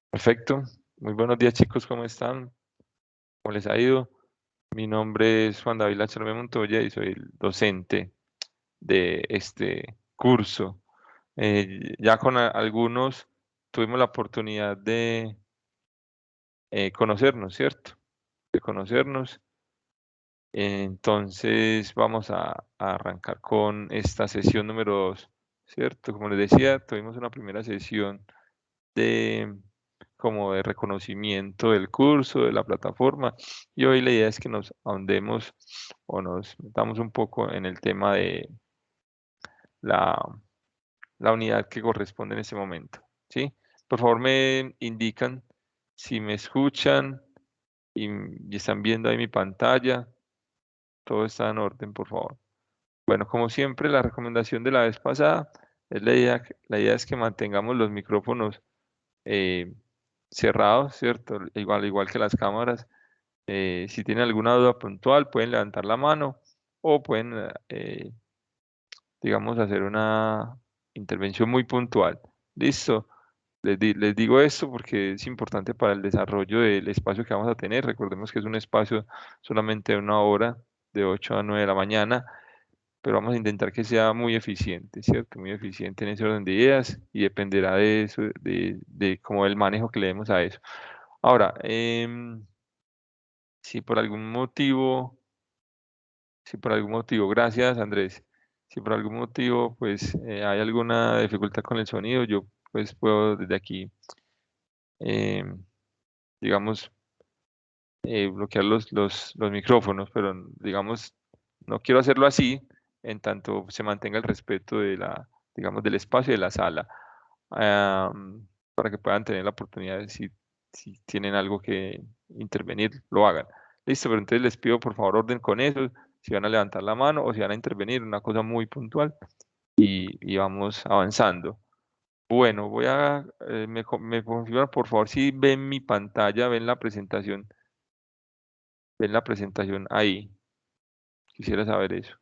Perfecto. Muy buenos días, chicos. ¿Cómo están? ¿Cómo les ha ido? Mi nombre es Juan David Lacharme Montoya y soy el docente de este curso. Ya con algunos tuvimos la oportunidad de conocernos, ¿cierto? De conocernos. Entonces vamos a arrancar con esta sesión número 2, ¿cierto? Como les decía, tuvimos una primera sesión de como de reconocimiento del curso, de la plataforma, y hoy la idea es que nos ahondemos o nos metamos un poco en el tema de la, la unidad que corresponde en este momento, ¿sí? Por favor, me indican si me escuchan y están viendo ahí mi pantalla. Todo está en orden, por favor. Bueno, como siempre, la recomendación de la vez pasada es la idea es que mantengamos los micrófonos eh, cerrados, ¿cierto? Igual que las cámaras. Si tienen alguna duda puntual, pueden levantar la mano o pueden, digamos, hacer una intervención muy puntual. Listo. Les digo esto porque es importante para el desarrollo del espacio que vamos a tener. Recordemos que es un espacio solamente de 1 hora, de 8 a 9 de la mañana, pero vamos a intentar que sea muy eficiente, ¿cierto? Muy eficiente en ese orden de ideas y dependerá de eso, de cómo el manejo que le demos a eso. Ahora, si por algún motivo, gracias Andrés, si por algún motivo pues hay alguna dificultad con el sonido, yo pues puedo desde aquí, em, digamos, bloquear los micrófonos, pero digamos, no quiero hacerlo así en tanto se mantenga el respeto de digamos, del espacio de la sala, para que puedan tener la oportunidad de si tienen algo que intervenir, lo hagan. Listo, pero entonces les pido por favor orden con eso, si van a levantar la mano o si van a intervenir, una cosa muy puntual y vamos avanzando. Bueno, me confirman por favor si ven mi pantalla, ven la presentación ahí. Quisiera saber eso.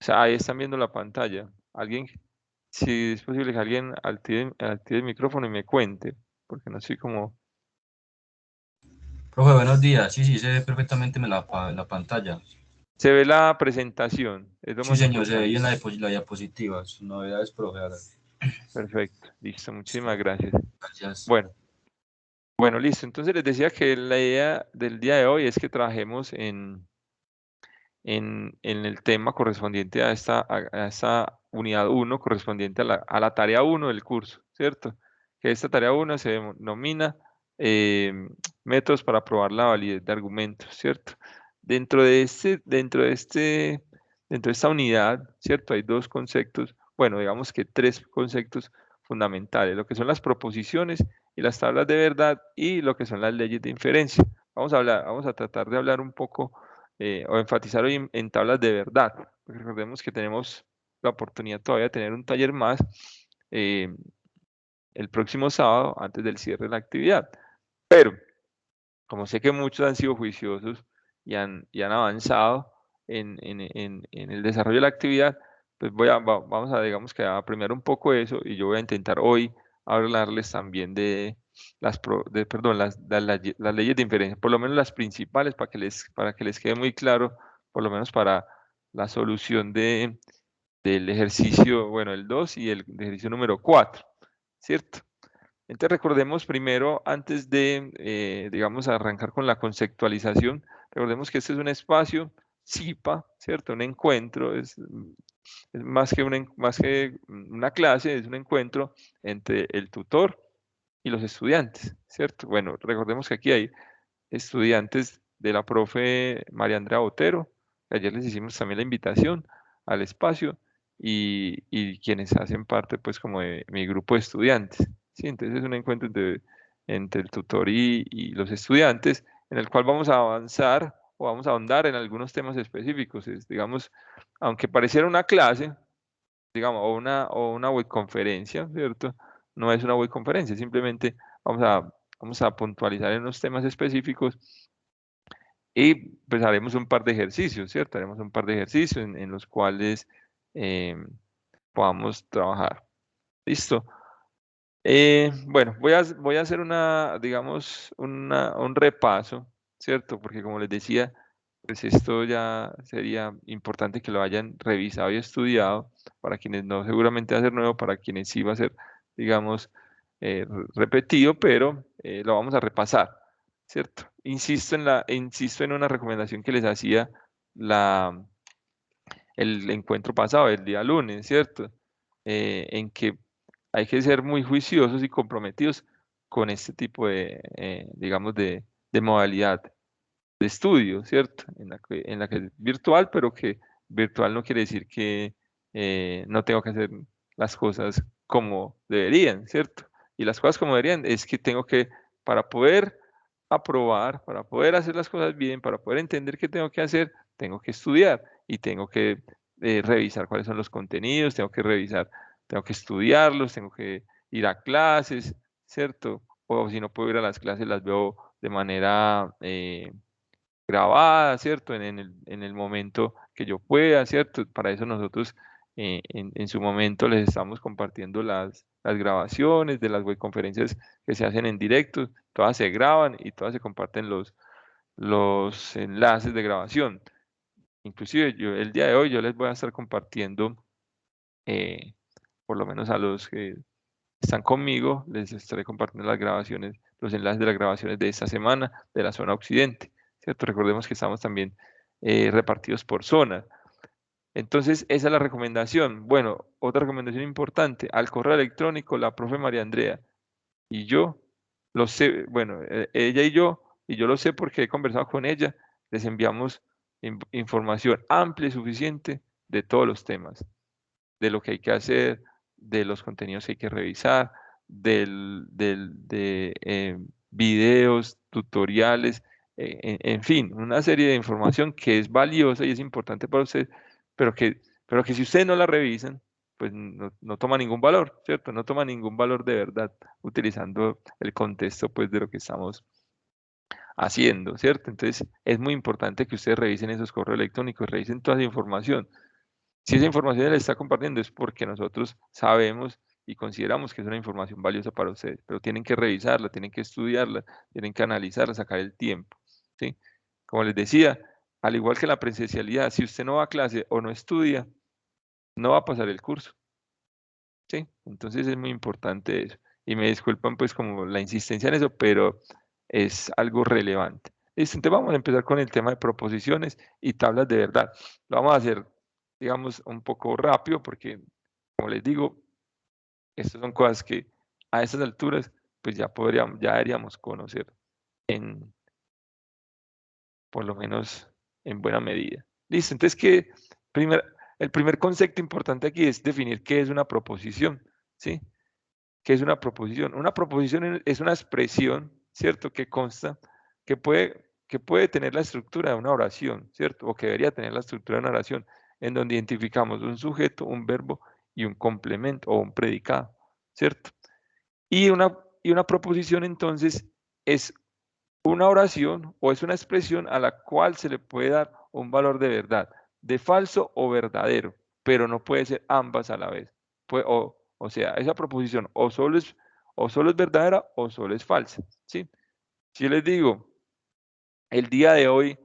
O sea, ahí están viendo la pantalla. Alguien, si es posible que alguien active el micrófono y me cuente, porque no estoy como... Profe, buenos días. Sí, sí, se ve perfectamente la pantalla. Se ve la presentación, es lo Sí, más señor, se ve importante. bien la diapositiva. Sus novedades, profe. Perfecto, listo, muchísimas Listo. gracias. Gracias. Bueno, bueno, listo. Entonces les decía que la idea del día de hoy es que trabajemos en el tema correspondiente a esta unidad 1 correspondiente a la tarea 1 del curso, ¿cierto? Que esta tarea 1 se denomina eh, métodos para probar la validez de argumentos, ¿cierto? Dentro de esta unidad, ¿cierto? Hay dos conceptos, bueno, digamos que tres conceptos fundamentales, lo que son las proposiciones y las tablas de verdad y lo que son las leyes de inferencia. Vamos a tratar de hablar un poco o enfatizar hoy en tablas de verdad. Porque recordemos que tenemos la oportunidad todavía de tener un taller más eh, el próximo sábado antes del cierre de la actividad. Pero como sé que muchos han sido juiciosos y han avanzado en el desarrollo de la actividad, pues vamos a, digamos que a premiar un poco eso y yo voy a intentar hoy hablarles también de perdón, las leyes de inferencia, por lo menos las principales para que les quede muy claro, por lo menos para la solución del ejercicio, bueno, el 2 y el ejercicio número 4, ¿cierto? Entonces recordemos primero, antes de, digamos, arrancar con la conceptualización, recordemos que este es un espacio CIPA, ¿cierto? Un encuentro, es más que una clase, es un encuentro entre el tutor y los estudiantes, ¿cierto? Bueno, recordemos que aquí hay estudiantes de la profe María Andrea Botero, ayer les hicimos también la invitación al espacio y quienes hacen parte pues como de mi grupo de estudiantes, ¿sí? Entonces es un encuentro entre el tutor y los estudiantes en el cual vamos a avanzar o vamos a ahondar en algunos temas específicos, digamos, aunque pareciera una clase, digamos, o una webconferencia, ¿cierto? No es una webconferencia, simplemente vamos a, vamos a puntualizar en unos temas específicos Y pues haremos un par de ejercicios, ¿cierto? Haremos un par de ejercicios en los cuales podamos trabajar. ¿Listo? Bueno, voy a hacer digamos, un repaso, ¿cierto? Porque como les decía, pues esto ya sería importante que lo hayan revisado y estudiado, para quienes no, seguramente va a ser nuevo, para quienes sí va a ser, digamos, repetido, pero lo vamos a repasar, ¿cierto? Insisto en una recomendación que les hacía la, el encuentro pasado, el día lunes, ¿cierto? En que hay que ser muy juiciosos y comprometidos con este tipo digamos, de modalidad de estudio, ¿cierto? En la que es virtual, pero que virtual no quiere decir que no tengo que hacer las cosas como deberían, ¿cierto? Y las cosas como deberían es que tengo que, para poder aprobar, para poder hacer las cosas bien, para poder entender qué tengo que hacer, tengo que estudiar y tengo que revisar cuáles son los contenidos, tengo que estudiarlos, tengo que ir a clases, ¿cierto? O si no puedo ir a las clases, las veo de manera grabada, ¿cierto? En el momento que yo pueda, ¿cierto? Para eso nosotros en su momento les estamos compartiendo las grabaciones de las webconferencias que se hacen en directo, todas se graban y todas se comparten los enlaces de grabación. Inclusive yo, el día de hoy yo les voy a estar compartiendo, eh, por lo menos a los que están conmigo, les estaré compartiendo las grabaciones, los enlaces de las grabaciones de esta semana de la zona occidente, ¿cierto? Recordemos que estamos también repartidos por zona. Entonces, esa es la recomendación. Bueno, otra recomendación importante, al correo electrónico, la profe María Andrea y yo lo sé, bueno, ella y yo lo sé porque he conversado con ella, les enviamos información amplia y suficiente de todos los temas, de lo que hay que hacer, de los contenidos que hay que revisar, de videos, tutoriales, en fin, una serie de información que es valiosa y es importante para usted, pero que si ustedes no la revisan, pues no toma ningún valor, ¿cierto? No toma ningún valor de verdad, utilizando el contexto, pues, de lo que estamos haciendo, ¿cierto? Entonces, es muy importante que ustedes revisen esos correos electrónicos, revisen toda esa información. Si esa información la está compartiendo es porque nosotros sabemos y consideramos que es una información valiosa para ustedes, pero tienen que revisarla, tienen que estudiarla, tienen que analizarla, sacar el tiempo, ¿sí? Como les decía, al igual que la presencialidad, si usted no va a clase o no estudia, no va a pasar el curso, ¿sí? Entonces es muy importante eso. Y me disculpan pues como la insistencia en eso, pero es algo relevante. Listo, entonces vamos a empezar con el tema de proposiciones y tablas de verdad. Lo vamos a hacer, digamos, un poco rápido porque, como les digo, estas son cosas que a estas alturas, pues ya deberíamos conocer en, por lo menos en buena medida. Listo, entonces el primer concepto importante aquí es definir qué es una proposición, ¿sí? ¿Qué es una proposición? Una proposición es una expresión, ¿cierto? Que puede tener la estructura de una oración, ¿cierto? O que debería tener la estructura de una oración, en donde identificamos un sujeto, un verbo y un complemento o un predicado, ¿cierto? Y una proposición entonces es una oración o es una expresión a la cual se le puede dar un valor de verdad, de falso o verdadero, pero no puede ser ambas a la vez. O sea, esa proposición o solo es verdadera o solo es falsa, ¿sí? Si yo les digo, el día de hoy,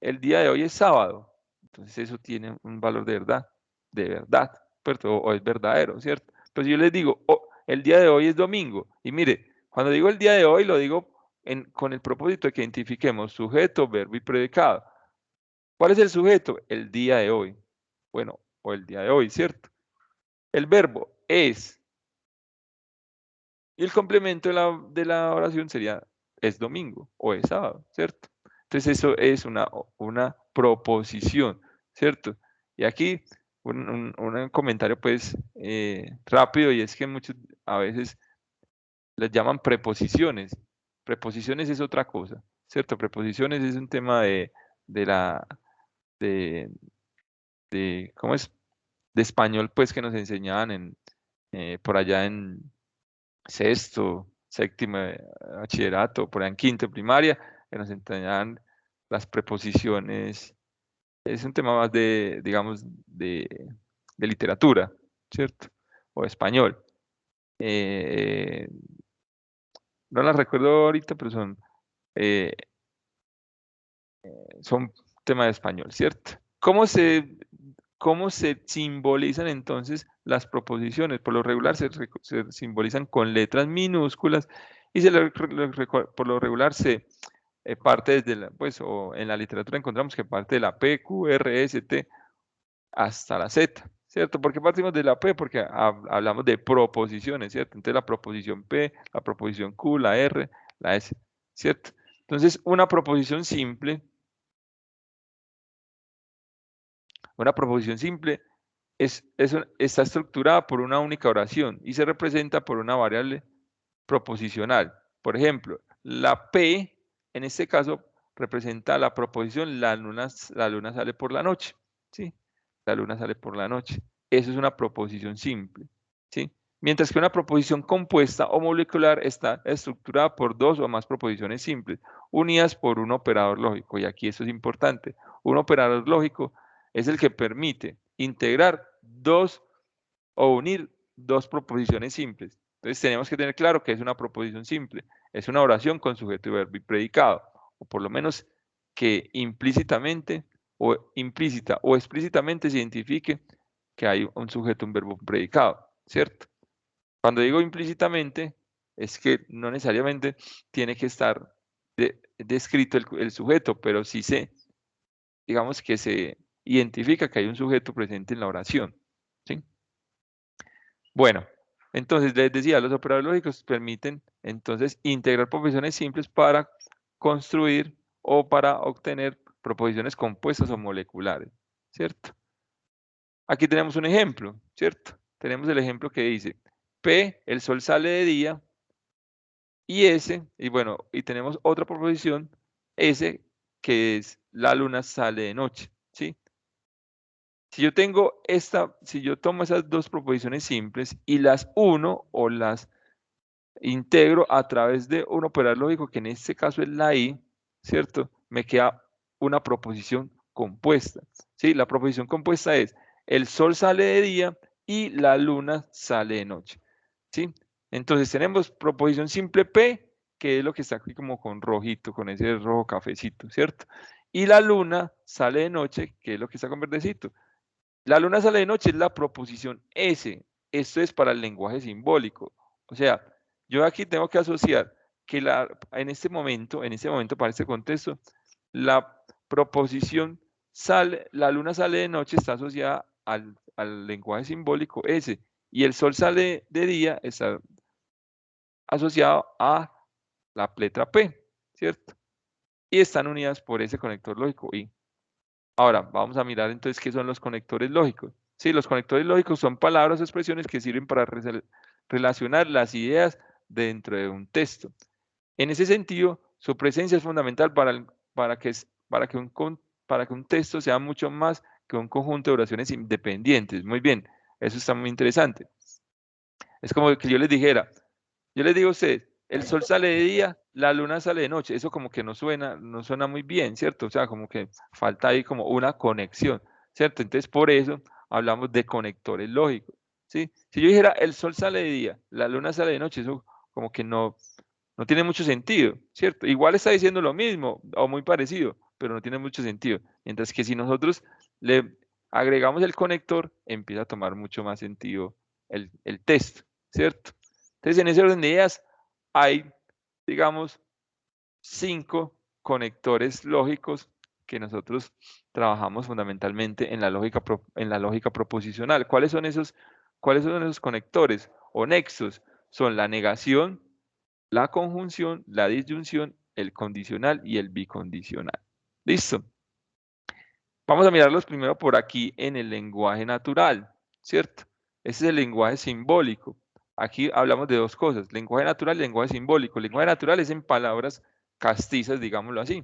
el día de hoy es sábado, entonces eso tiene un valor de verdad, ¿cierto? O es verdadero, ¿cierto? Pero si yo les digo, el día de hoy es domingo, y mire, cuando digo el día de hoy, lo digo con el propósito de que identifiquemos sujeto, verbo y predicado. ¿Cuál es el sujeto? El día de hoy. Bueno, o el día de hoy, ¿cierto? El verbo es, y el complemento de la oración sería es domingo o es sábado, ¿cierto? Entonces eso es una proposición, ¿cierto? Y aquí un comentario pues rápido, y es que muchos a veces les llaman preposiciones. Preposiciones es otra cosa, ¿cierto? Preposiciones es un tema de la, de, ¿cómo es? De español pues que nos enseñaban por allá en sexto, séptimo bachillerato, por allá en quinto de primaria, que nos enseñaban las preposiciones. Es un tema más de, digamos, de literatura, ¿cierto? O español. No las recuerdo ahorita, pero eh, son tema de español, ¿cierto? ¿Cómo se simbolizan entonces las proposiciones? Por lo regular se simbolizan con letras minúsculas y por lo regular se parte desde la, pues, o en la literatura encontramos que parte de la P, Q, R, S, T hasta la Z, ¿cierto? ¿Por qué partimos de la P? Porque hablamos de proposiciones, ¿cierto? Entonces la proposición P, la proposición Q, la R, la S, ¿cierto? Entonces una proposición simple está estructurada por una única oración y se representa por una variable proposicional. Por ejemplo, la P, en este caso, representa la proposición la luna sale por la noche, ¿sí? La luna sale por la noche. Eso es una proposición simple, ¿sí? Mientras que una proposición compuesta o molecular está estructurada por dos o más proposiciones simples, unidas por un operador lógico. Y aquí esto es importante. Un operador lógico es el que permite integrar dos o unir dos proposiciones simples. Entonces tenemos que tener claro que es una proposición simple. Es una oración con sujeto, verbo y predicado. O por lo menos que implícitamente o implícita o explícitamente se identifique que hay un sujeto, un verbo, un predicado, ¿cierto? Cuando digo implícitamente, es que no necesariamente tiene que estar descrito el sujeto, pero sí digamos que se identifica que hay un sujeto presente en la oración, ¿sí? Bueno, entonces les decía, los operadores lógicos permiten entonces integrar proposiciones simples para construir o para obtener proposiciones compuestas o moleculares, ¿cierto? Aquí tenemos un ejemplo, ¿cierto? Tenemos el ejemplo que dice, P, el sol sale de día, y S, y bueno, y tenemos otra proposición, S, que es la luna sale de noche, ¿sí? Si yo tomo esas dos proposiciones simples y las uno o las integro a través de un operador lógico, que en este caso es la I, ¿cierto? Me queda una proposición compuesta, ¿sí? La proposición compuesta es, el sol sale de día y la luna sale de noche, ¿sí? Entonces tenemos proposición simple P, que es lo que está aquí como con rojito, con ese rojo cafecito, ¿cierto? Y la luna sale de noche, que es lo que está con verdecito. La luna sale de noche es la proposición S. Esto es para el lenguaje simbólico. O sea, yo aquí tengo que asociar que en este momento, para este contexto, la proposición la luna sale de noche está asociada al lenguaje simbólico S, y el sol sale de día está asociado a la letra P, ¿cierto? Y están unidas por ese conector lógico I. Ahora, vamos a mirar entonces qué son los conectores lógicos. Sí, los conectores lógicos son palabras o expresiones que sirven para relacionar las ideas dentro de un texto. En ese sentido, su presencia es fundamental para que un texto sea mucho más que un conjunto de oraciones independientes. Muy bien, eso está muy interesante. Es como que yo les dijera, yo les digo a ustedes, el sol sale de día, la luna sale de noche. Eso como que no suena muy bien, ¿cierto? O sea, como que falta ahí como una conexión, ¿cierto? Entonces, por eso hablamos de conectores lógicos, ¿sí? Si yo dijera, el sol sale de día, la luna sale de noche, eso como que no tiene mucho sentido, ¿cierto? Igual está diciendo lo mismo o muy parecido, pero no tiene mucho sentido. Mientras que si nosotros le agregamos el conector, empieza a tomar mucho más sentido el texto, ¿cierto? Entonces, en ese orden de ideas hay, digamos, 5 conectores lógicos que nosotros trabajamos fundamentalmente en la lógica proposicional. ¿Cuáles son esos conectores o nexos? Son la negación, la conjunción, la disyunción, el condicional y el bicondicional. ¿Listo? Vamos a mirarlos primero por aquí en el lenguaje natural, ¿cierto? Ese es el lenguaje simbólico. Aquí hablamos de dos cosas, lenguaje natural y lenguaje simbólico. El lenguaje natural es en palabras castizas, digámoslo así.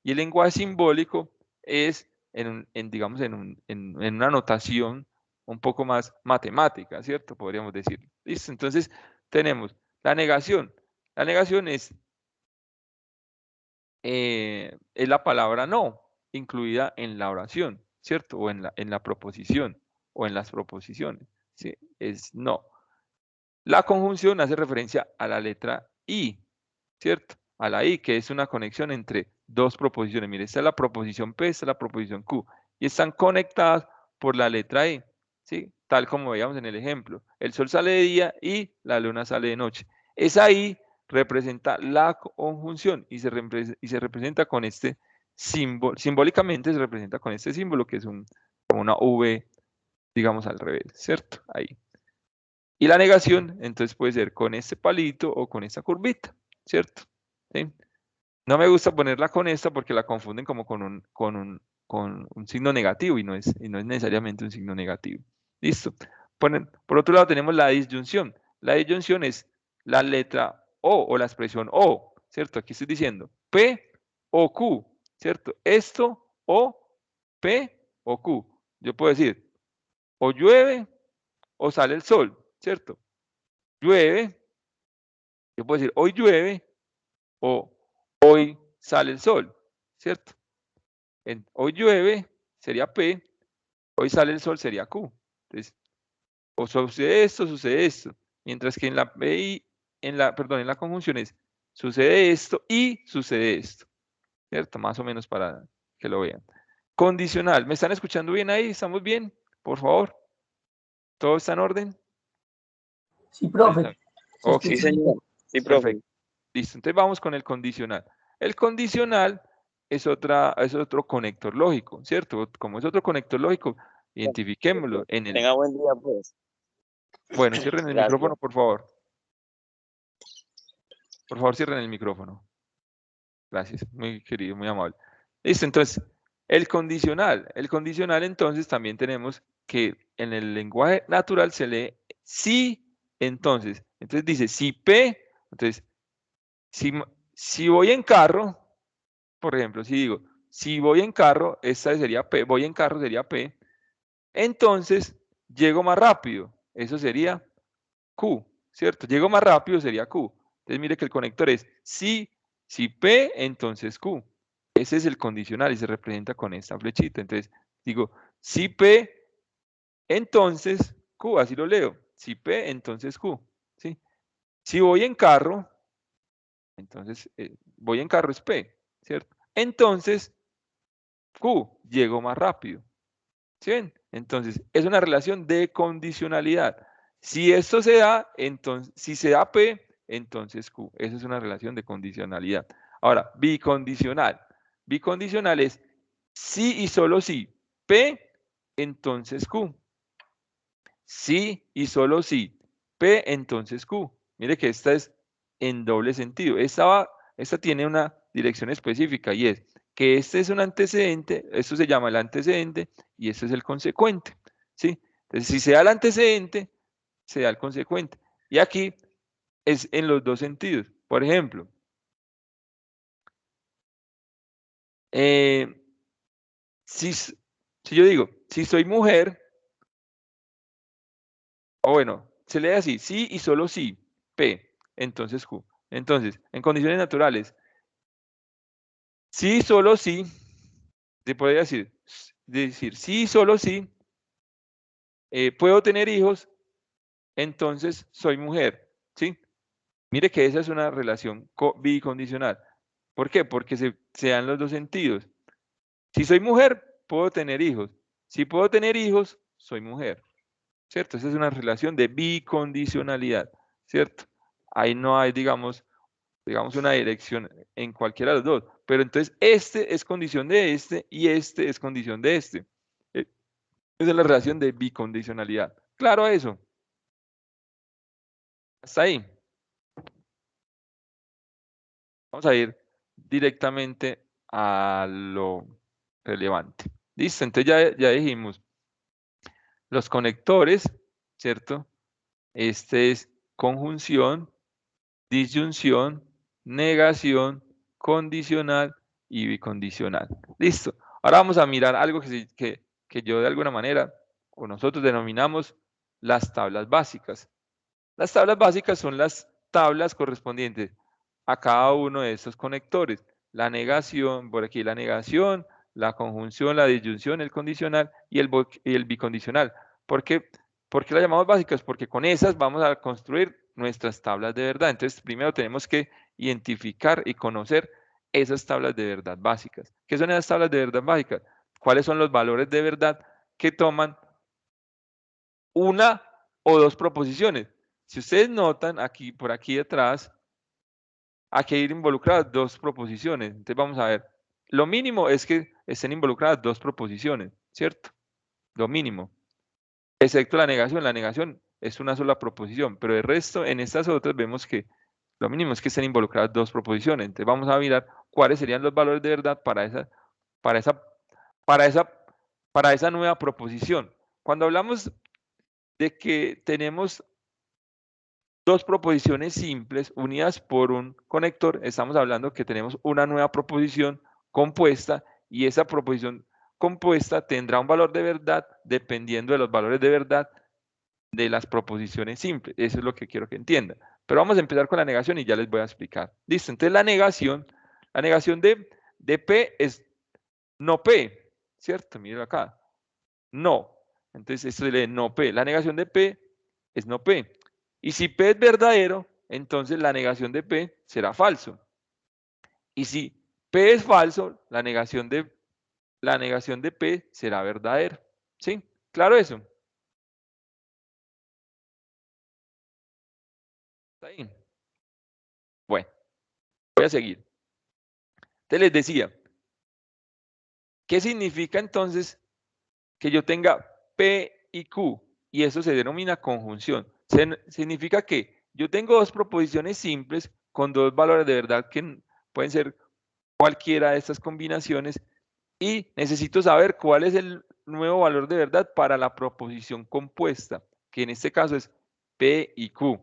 Y el lenguaje simbólico es digamos, en una notación un poco más matemática, ¿cierto? Podríamos decir. ¿Listo? Entonces tenemos la negación. La negación es es la palabra no, incluida en la oración, ¿cierto? O en la proposición, o en las proposiciones, ¿sí? Es no. La conjunción hace referencia a la letra I, ¿cierto? A la I, que es una conexión entre dos proposiciones. Mire, esta es la proposición P, esta es la proposición Q, y están conectadas por la letra I, ¿sí? Tal como veíamos en el ejemplo. El sol sale de día y la luna sale de noche. Esa I representa la conjunción y se representa con este símbolo, simbólicamente se representa con este símbolo que es como una V, digamos al revés, ¿cierto? Ahí. Y la negación, entonces puede ser con este palito o con esta curvita, ¿cierto? ¿Sí? No me gusta ponerla con esta porque la confunden como con un signo negativo y no es necesariamente un signo negativo. ¿Listo? Por otro lado tenemos la disyunción. La disyunción es la letra o la expresión O, ¿cierto? Aquí estoy diciendo P o Q, ¿cierto? Esto o P o Q. Yo puedo decir o llueve o sale el sol, ¿cierto? Llueve, yo puedo decir hoy llueve o hoy sale el sol, ¿cierto? Hoy llueve sería P, hoy sale el sol sería Q. Entonces, o sucede esto. Mientras que en la perdón, en la conjunción es sucede esto y sucede esto, ¿cierto? Más o menos para que lo vean. Condicional, ¿me están escuchando bien ahí? ¿Estamos bien? Por favor. ¿Todo está en orden? Sí, profe. Ok. Sí, señor. Sí, profe. Perfecto. Listo, entonces vamos con el condicional. El condicional es otro conector lógico, ¿cierto? Como es otro conector lógico, identifiquémoslo en el... Tenga buen día, pues. Bueno, cierren el Gracias. micrófono, por favor. Por favor, cierren el micrófono. Gracias, muy querido, muy amable. Listo, entonces, el condicional. El condicional, entonces, también tenemos que en el lenguaje natural se lee si, entonces. Entonces dice, si P, entonces, si voy en carro, por ejemplo, si digo, si voy en carro, esta sería P, voy en carro sería P, entonces llego más rápido, eso sería Q, ¿cierto? Llego más rápido sería Q. Entonces mire que el conector es si P, entonces Q. Ese es el condicional y se representa con esta flechita. Entonces digo, si P, entonces Q, así lo leo. Si P, entonces Q, ¿sí? Si voy en carro, entonces voy en carro es P, ¿cierto? Entonces Q, llego más rápido. ¿Sí ven? Entonces, es una relación de condicionalidad. Si esto se da, entonces, si se da P, entonces Q. Esa es una relación de condicionalidad. Ahora, bicondicional. Bicondicional es si y solo si P, entonces Q. Si y solo si P, entonces Q. Mire que esta es en doble sentido. Esta tiene una dirección específica y es que este es un antecedente, esto se llama el antecedente y este es el consecuente, ¿sí? Entonces, si se da el antecedente, se da el consecuente. Y aquí es en los dos sentidos. Por ejemplo, si yo digo, si soy mujer, o bueno, se lee así, sí y solo sí, P, entonces Q. Entonces, en condiciones naturales, sí, solo sí, se podría decir sí, solo sí, puedo tener hijos, entonces soy mujer, ¿sí? Mire que esa es una relación bicondicional. ¿Por qué? Porque se dan los dos sentidos. Si soy mujer, puedo tener hijos. Si puedo tener hijos, soy mujer. ¿Cierto? Esa es una relación de bicondicionalidad, ¿cierto? Ahí no hay, digamos, una dirección en cualquiera de los dos. Pero entonces este es condición de este y este es condición de este. Esa es la relación de bicondicionalidad. ¿Claro eso? Hasta ahí. Vamos a ir directamente a lo relevante. Listo, entonces ya dijimos los conectores, ¿cierto? Este es conjunción, disyunción, negación, condicional y bicondicional. Listo. Ahora vamos a mirar algo que yo de alguna manera, o nosotros denominamos las tablas básicas. Las tablas básicas son las tablas correspondientes a cada uno de estos conectores. la negación, por aquí la negación, la conjunción, la disyunción, el condicional y el bicondicional. ¿Por qué las llamamos básicas? Porque con esas vamos a construir nuestras tablas de verdad. Entonces, primero tenemos que identificar y conocer esas tablas de verdad básicas. ¿Qué son esas tablas de verdad básicas? ¿Cuáles son los valores de verdad que toman una o dos proposiciones? Si ustedes notan, aquí, por aquí detrás, aquí hay involucradas dos proposiciones. Entonces vamos a ver. Lo mínimo es que estén involucradas dos proposiciones, ¿cierto? Lo mínimo. Excepto la negación. La negación es una sola proposición, pero el resto, en estas otras, vemos que lo mínimo es que estén involucradas dos proposiciones. Entonces vamos a mirar cuáles serían los valores de verdad para esa nueva proposición. Cuando hablamos de que tenemos dos proposiciones simples unidas por un conector, estamos hablando que tenemos una nueva proposición compuesta y esa proposición compuesta tendrá un valor de verdad dependiendo de los valores de verdad de las proposiciones simples. Eso es lo que quiero que entiendan. Pero vamos a empezar con la negación y ya les voy a explicar. Listo, entonces la negación de P es no P, ¿cierto? Miren acá. No. Entonces esto se lee no P. La negación de P es no P. Y si P es verdadero, entonces la negación de P será falso. Y si P es falso, la negación de P será verdadera. ¿Sí? ¿Claro eso? ¿Está ahí? Bueno, voy a seguir. Entonces les decía, ¿qué significa entonces que yo tenga P y Q? Y eso se denomina conjunción. Significa que yo tengo dos proposiciones simples con dos valores de verdad que pueden ser cualquiera de estas combinaciones y necesito saber cuál es el nuevo valor de verdad para la proposición compuesta, que en este caso es P y Q.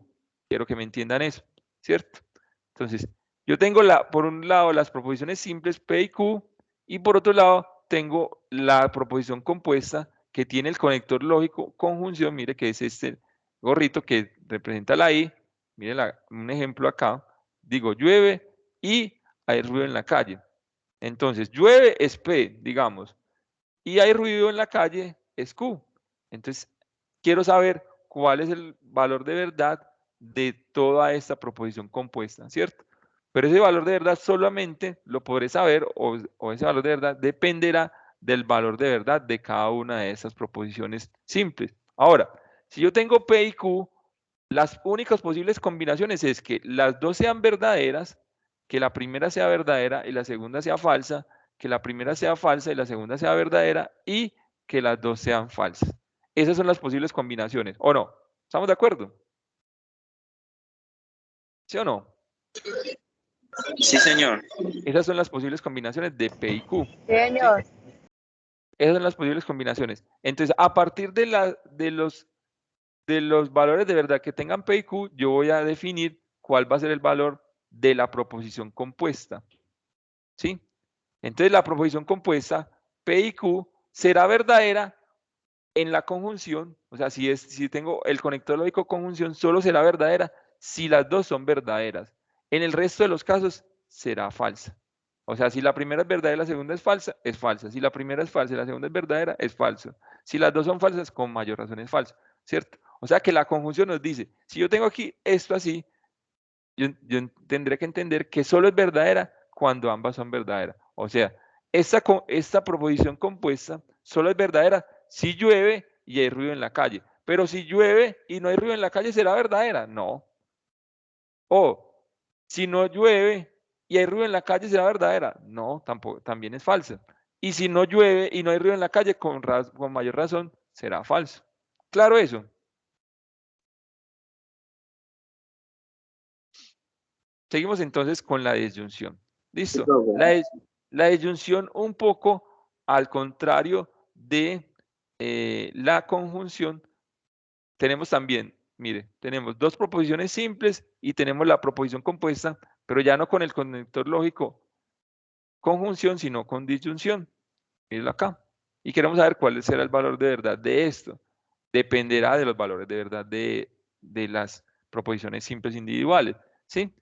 Quiero que me entiendan eso, ¿cierto? Entonces, yo tengo por un lado las proposiciones simples P y Q y por otro lado tengo la proposición compuesta que tiene el conector lógico conjunción, mire que es este gorrito que representa la I, mire un ejemplo acá, digo llueve y hay ruido en la calle. Entonces, llueve es P, digamos, y hay ruido en la calle es Q. Entonces, quiero saber cuál es el valor de verdad de toda esta proposición compuesta, ¿cierto? Pero ese valor de verdad solamente lo podré saber o ese valor de verdad dependerá del valor de verdad de cada una de esas proposiciones simples. Ahora, si yo tengo P y Q, las únicas posibles combinaciones es que las dos sean verdaderas, que la primera sea verdadera y la segunda sea falsa, que la primera sea falsa y la segunda sea verdadera y que las dos sean falsas. Esas son las posibles combinaciones, ¿o no? ¿Estamos de acuerdo? ¿Sí o no? Sí, señor. Esas son las posibles combinaciones de P y Q. Señor. ¿Sí? Esas son las posibles combinaciones. Entonces, a partir de los valores de verdad que tengan P y Q, yo voy a definir cuál va a ser el valor de la proposición compuesta. ¿Sí? Entonces, la proposición compuesta P y Q será verdadera en la conjunción, o sea, si tengo el conector lógico conjunción, solo será verdadera si las dos son verdaderas. En el resto de los casos será falsa. O sea, si la primera es verdadera y la segunda es falsa, es falsa. Si la primera es falsa y la segunda es verdadera, es falso. Si las dos son falsas, con mayor razón es falso, ¿cierto? O sea que la conjunción nos dice, si yo tengo aquí esto así, yo tendré que entender que solo es verdadera cuando ambas son verdaderas. O sea, esta proposición compuesta solo es verdadera si llueve y hay ruido en la calle. Pero si llueve y no hay ruido en la calle, ¿será verdadera? No. O si no llueve y hay ruido en la calle, ¿será verdadera? No, tampoco, también es falsa. Y si no llueve y no hay ruido en la calle, con mayor razón, será falso. ¿Claro eso? Seguimos entonces con la disyunción. ¿Listo? La disyunción un poco al contrario de la conjunción. Tenemos también, mire, tenemos dos proposiciones simples y tenemos la proposición compuesta, pero ya no con el conector lógico conjunción, sino con disyunción. Mírenlo acá. Y queremos saber cuál será el valor de verdad de esto. Dependerá de los valores de verdad de las proposiciones simples individuales. ¿Sí?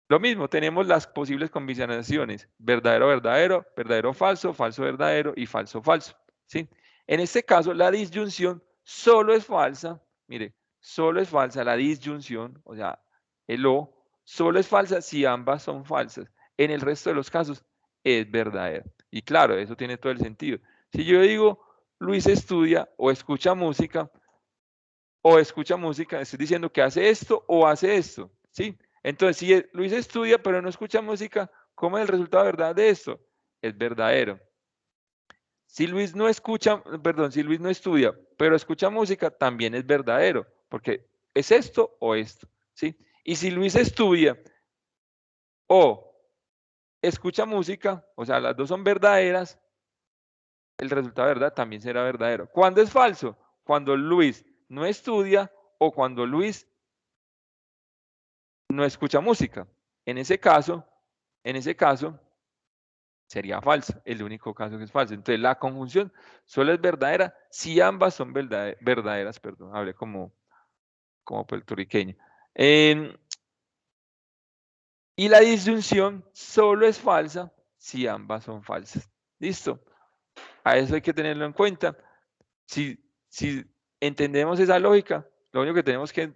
Lo mismo, tenemos las posibles combinaciones, verdadero, verdadero, verdadero, falso, falso, verdadero y falso, falso, ¿sí? En este caso, la disyunción solo es falsa, mire, solo es falsa la disyunción, o sea, el O, solo es falsa si ambas son falsas. En el resto de los casos es verdadera. Y claro, eso tiene todo el sentido. Si yo digo, Luis estudia o escucha música, estoy diciendo que hace esto o hace esto, ¿sí? Entonces, si Luis estudia pero no escucha música, ¿cómo es el resultado de verdad de esto? Es verdadero. Si Luis no escucha, perdón, si Luis no estudia pero escucha música, también es verdadero, porque es esto o esto, ¿sí? Y si Luis estudia o escucha música, o sea, las dos son verdaderas, el resultado de verdad también será verdadero. ¿Cuándo es falso? Cuando Luis no estudia o cuando Luis no escucha música. En ese caso, sería falso, el único caso que es falso. Entonces, la conjunción solo es verdadera si ambas son verdaderas, perdón, hablé como puertorriqueño. Y la disyunción solo es falsa si ambas son falsas. ¿Listo? A eso hay que tenerlo en cuenta. Si entendemos esa lógica, lo único que tenemos que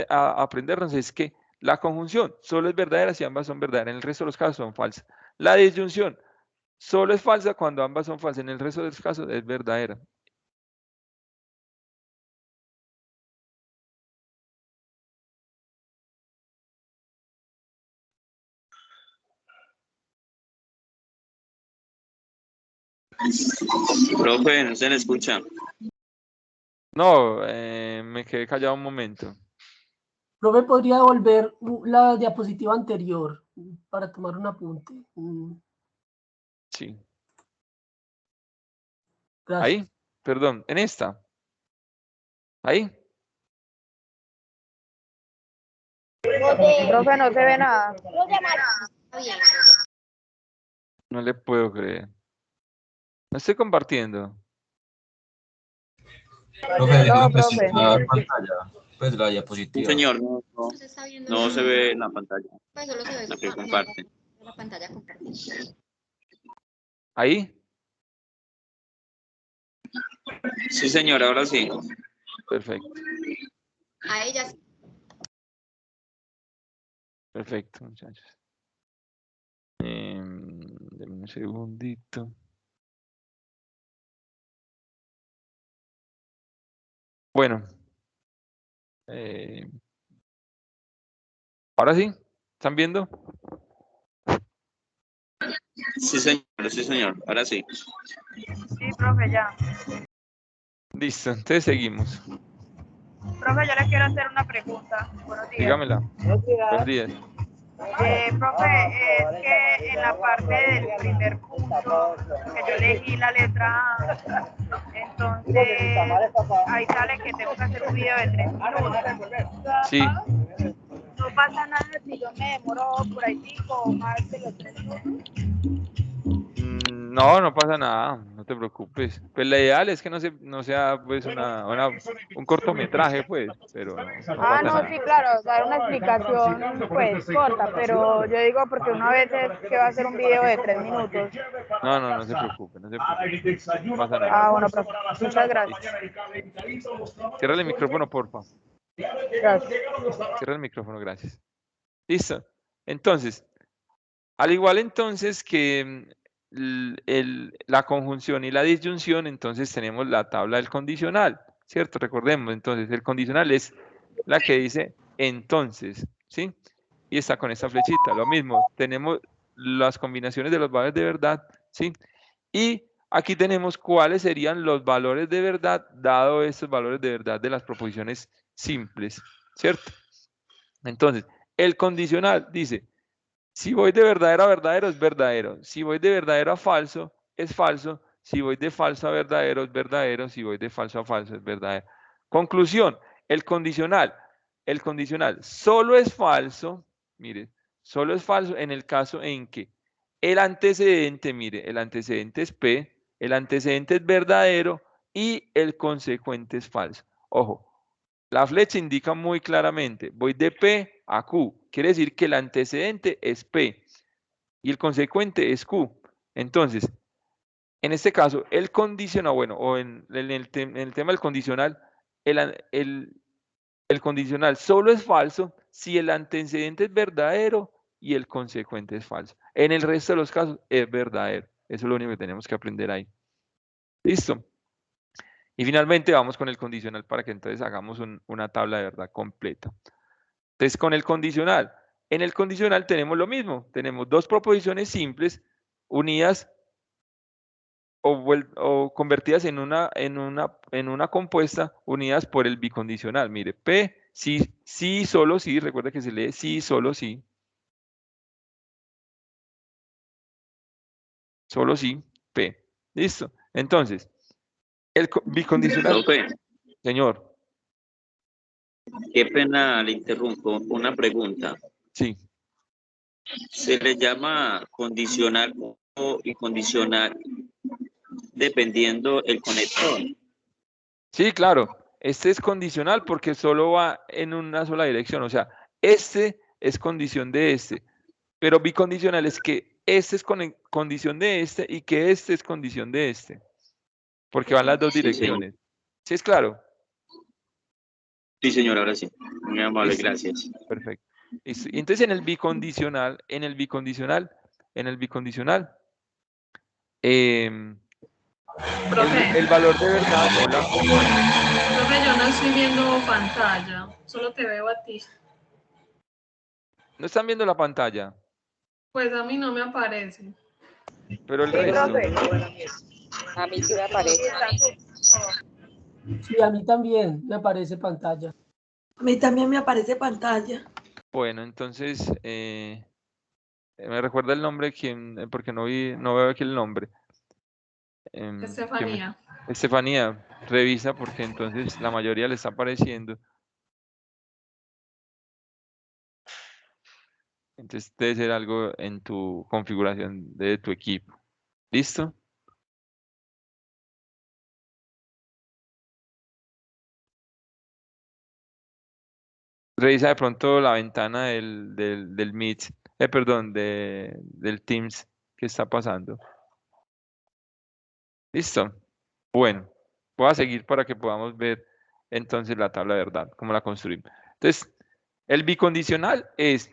aprendernos es que la conjunción solo es verdadera si ambas son verdaderas, en el resto de los casos son falsas. La disyunción solo es falsa cuando ambas son falsas, en el resto de los casos es verdadera. Profe, no se le escucha. No, me quedé callado un momento. Profe, ¿podría volver la diapositiva anterior para tomar un apunte? Sí. Gracias. Ahí, perdón, en esta. Ahí. Profe, no se ve nada. No le puedo creer. No estoy compartiendo. Profe, deje No, la profe. pantalla, pues la Sí, diapositiva. señor, no se ve en la pantalla. Pues solo se ve La que su comparte. la pantalla compartida. Ahí. Sí, señor, ahora sí. Perfecto. A ella sí. Perfecto, muchachos. Denme un segundito. Bueno. Ahora sí. ¿Están viendo? Sí, señor, ahora sí. Sí, profe, ya. Listo, entonces seguimos. Profe, yo le quiero hacer una pregunta. Buenos días. Dígamela. Buenos días. Profe, es que en la parte del primer punto, que yo elegí la letra A, entonces ahí sale que tengo que hacer un video de 3 minutos. Sí. No pasa nada si yo me demoro por ahí 5 o más de los 3 minutos. No, no pasa nada, no te preocupes. Pues la ideal es que no sea pues un cortometraje, pues, pero no pasa No, nada. sí, claro, dar una explicación pues corta, pero yo digo porque una vez es que va a hacer un video de 3 minutos. No se preocupe, no pasa nada. Bueno, profe, muchas gracias. Cierra el micrófono, porfa. Gracias. Cierra el micrófono, gracias. Listo. Entonces, al igual entonces que la conjunción y la disyunción, entonces tenemos la tabla del condicional, ¿cierto? Recordemos, entonces, el condicional es la que dice entonces, ¿sí? Y está con esta flechita. Lo mismo, tenemos las combinaciones de los valores de verdad, ¿sí? Y aquí tenemos cuáles serían los valores de verdad, dado estos valores de verdad de las proposiciones simples, ¿cierto? Entonces, el condicional dice, si voy de verdadero a verdadero, es verdadero. Si voy de verdadero a falso, es falso. Si voy de falso a verdadero, es verdadero. Si voy de falso a falso, es verdadero. Conclusión, el condicional solo es falso, mire, solo es falso en el caso en que el antecedente, mire, el antecedente es P, el antecedente es verdadero y el consecuente es falso. Ojo, la flecha indica muy claramente, voy de P a Q. Quiere decir que el antecedente es P y el consecuente es Q. Entonces, en este caso, el condicional, bueno, o en el tema del condicional, el condicional solo es falso si el antecedente es verdadero y el consecuente es falso. En el resto de los casos es verdadero. Eso es lo único que tenemos que aprender ahí. ¿Listo? Y finalmente vamos con el condicional para que entonces hagamos una tabla de verdad completa. Entonces, con el condicional. En el condicional tenemos lo mismo. Tenemos dos proposiciones simples unidas o convertidas en una compuesta unidas por el bicondicional. Mire, P, sí, sí, solo sí. Recuerda que se lee sí, solo sí. Solo sí, P. Listo. Entonces, el bicondicional. Profe, Señor, qué pena le interrumpo. Una pregunta. sí. ¿Se le llama condicional o incondicional dependiendo el conector? Sí, claro. Este es condicional porque solo va en una sola dirección. O sea, este es condición de este. Pero bicondicional es que este es condición de este y que este es condición de este. Porque van las dos Sí, direcciones. ¿Sí es claro? Sí, señor, ahora sí. Muy amable, Listo. gracias. Perfecto. Listo. Y entonces en el bicondicional, Profe, el valor de verdad, hola. profe, yo no estoy viendo pantalla, solo te veo a ti. ¿No están viendo la pantalla? Pues a mí no me aparece. Pero el Sí, resto. profe. A mí sí me aparece. Sí, a mí también me aparece pantalla. A mí también me aparece pantalla. Bueno, entonces, me recuerda el nombre, porque no veo aquí el nombre. Estefanía. Estefanía, revisa porque entonces la mayoría le está apareciendo. Entonces debe ser algo en tu configuración de tu equipo. ¿Listo? Revisa de pronto la ventana del Meet, perdón, del Teams que está pasando. ¿Listo? Bueno, voy a seguir para que podamos ver entonces la tabla de verdad, cómo la construimos. Entonces, el bicondicional es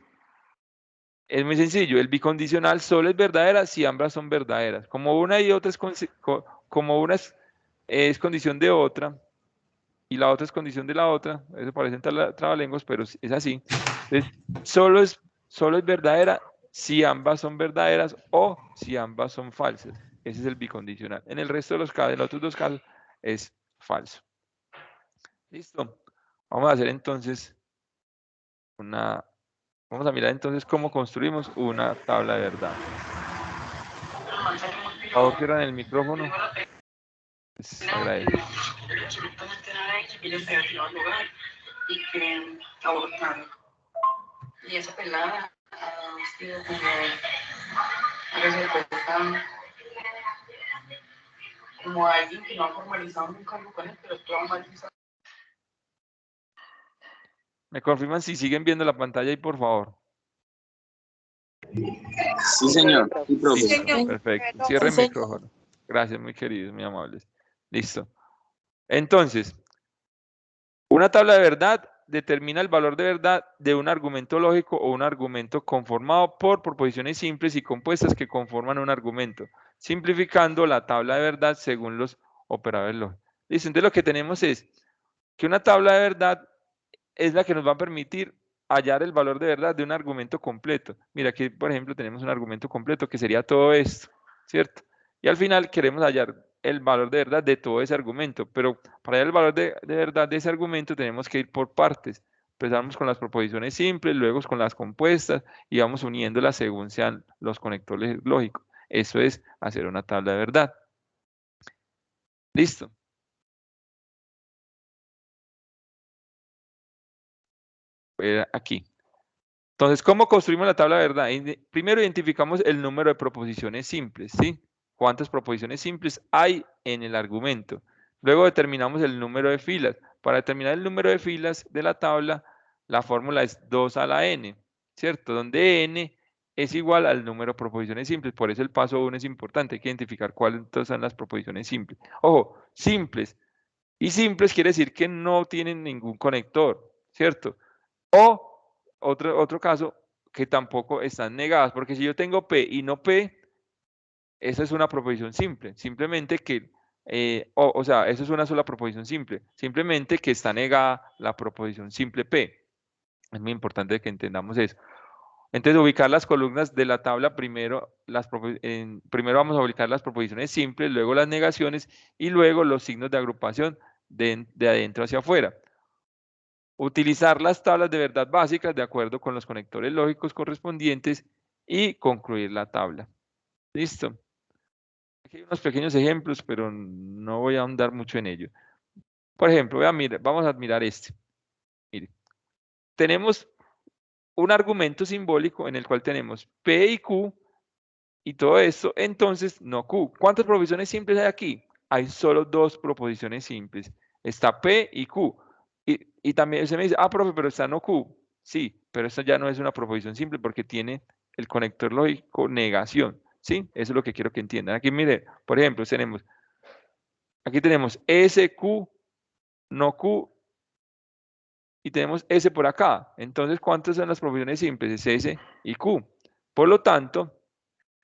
muy sencillo. El bicondicional solo es verdadera si ambas son verdaderas. Como una y otra como una es condición de otra y la otra es condición de la otra, eso parecen trabalenguas, pero es así. Entonces, solo es verdadera si ambas son verdaderas o si ambas son falsas. Ese es el bicondicional. En el resto de los casos, en los otros dos casos, es falso. ¿Listo? Vamos a hacer entonces vamos a mirar entonces cómo construimos una tabla de verdad. Por favor, cierran el micrófono. Les agradezco. Absolutamente nada de que ellos se habían tirado al lugar y que abortaron. Y esa pelada ha sido como a veces como alguien que no ha formalizado un cargo con él, pero todo mal. ¿Me confirman si siguen viendo la pantalla ahí, por favor? Sí, señor. Sí, profe. Listo, perfecto. Cierre el micrófono. Gracias, muy queridos, muy amables. Listo. Entonces, una tabla de verdad determina el valor de verdad de un argumento lógico o un argumento conformado por proposiciones simples y compuestas que conforman un argumento, simplificando la tabla de verdad según los operadores lógicos. Listo, entonces lo que tenemos es que una tabla de verdad es la que nos va a permitir hallar el valor de verdad de un argumento completo. Mira, aquí, por ejemplo, tenemos un argumento completo que sería todo esto, ¿cierto? Y al final queremos hallar el valor de verdad de todo ese argumento, pero para hallar el valor de verdad de ese argumento tenemos que ir por partes. Empezamos con las proposiciones simples, luego con las compuestas y vamos uniéndolas según sean los conectores lógicos. Eso es hacer una tabla de verdad. ¿Listo? Aquí. Entonces, ¿cómo construimos la tabla de verdad? Primero identificamos el número de proposiciones simples, ¿sí? ¿Cuántas proposiciones simples hay en el argumento? Luego determinamos el número de filas. Para determinar el número de filas de la tabla, la fórmula es 2 a la n. ¿cierto? Donde n es igual al número de proposiciones simples. Por eso el paso 1 es importante. Hay que identificar cuáles son las proposiciones simples. Ojo, simples. Y simples quiere decir que no tienen ningún conector, ¿cierto? O otro caso, que tampoco están negadas, porque si yo tengo P y no P, esa es una proposición simple. Simplemente que, o sea, eso es una sola proposición simple. Simplemente que está negada la proposición simple P. Es muy importante que entendamos eso. Entonces, ubicar las columnas de la tabla, primero vamos a ubicar las proposiciones simples, luego las negaciones y luego los signos de agrupación de adentro hacia afuera. Utilizar las tablas de verdad básicas de acuerdo con los conectores lógicos correspondientes y concluir la tabla. ¿Listo? Aquí hay unos pequeños ejemplos, pero no voy a ahondar mucho en ello. Por ejemplo, vamos a mirar este. Mire, tenemos un argumento simbólico en el cual tenemos P y Q y todo esto, entonces no Q. ¿Cuántas proposiciones simples hay aquí? Hay solo dos proposiciones simples. Está P y Q. Y también se me dice, profe, pero está no Q. Sí, pero esta ya no es una proposición simple porque tiene el conector lógico negación. ¿Sí? Eso es lo que quiero que entiendan. Aquí, mire, por ejemplo, aquí tenemos S, Q, no Q, y tenemos S por acá. Entonces, ¿cuántas son las proposiciones simples? Es S y Q. Por lo tanto,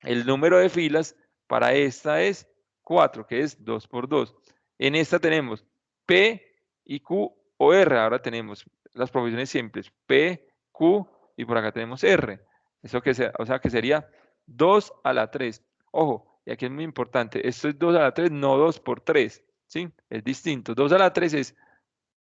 el número de filas para esta es 4, que es 2 por 2. En esta tenemos P y Q o R. Ahora tenemos las proposiciones simples P, Q y por acá tenemos R. Eso o sea que sería 2 a la 3. Ojo, y aquí es muy importante, esto es 2 a la 3, no 2 por 3. ¿Sí? Es distinto. 2 a la 3 es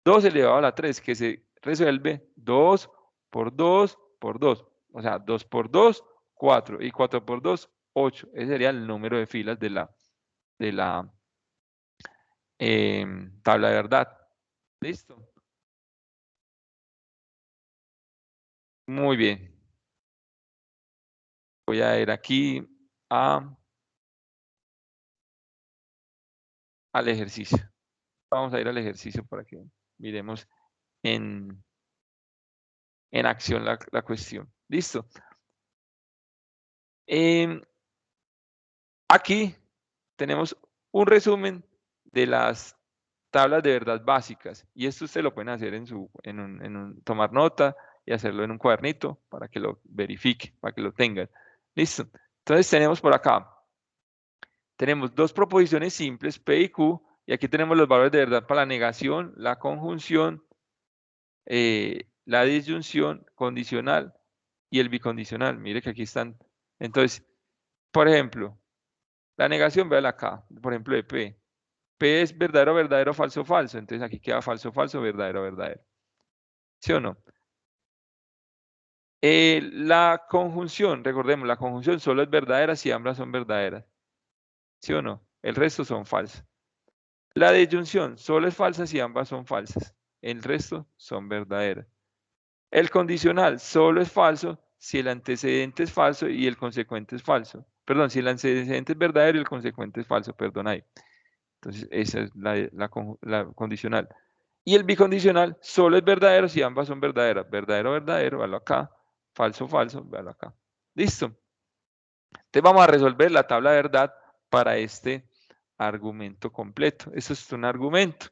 2 elevado a la 3, que se resuelve 2 por 2 por 2. O sea, 2 por 2, 4. Y 4 por 2, 8. Ese sería el número de filas de la tabla de verdad. ¿Listo? Muy bien. Voy a ir aquí al ejercicio. Vamos a ir al ejercicio para que miremos en acción la cuestión. ¿Listo? Aquí tenemos un resumen de las tablas de verdad básicas y esto ustedes lo pueden hacer tomar nota y hacerlo en un cuadernito para que lo verifique, para que lo tengan. Listo. Entonces tenemos por acá, tenemos dos proposiciones simples, P y Q, y aquí tenemos los valores de verdad para la negación, la conjunción, la disyunción condicional y el bicondicional. Mire que aquí están. Entonces, por ejemplo, la negación, véala acá, por ejemplo, de P. P es verdadero, verdadero, falso, falso. Entonces aquí queda falso, falso, verdadero, verdadero. ¿Sí o no? La conjunción, recordemos, la conjunción solo es verdadera si ambas son verdaderas. ¿Sí o no? El resto son falsas. La disyunción solo es falsa si ambas son falsas. El resto son verdaderas. El condicional solo es falso si el antecedente es falso y el consecuente es falso. Perdón, si el antecedente es verdadero y el consecuente es falso, perdón ahí. Entonces, esa es la condicional. Y el bicondicional solo es verdadero si ambas son verdaderas. Verdadero, verdadero, véalo acá. Falso, falso, véalo acá. ¿Listo? Entonces vamos a resolver la tabla de verdad para este argumento completo. Esto es un argumento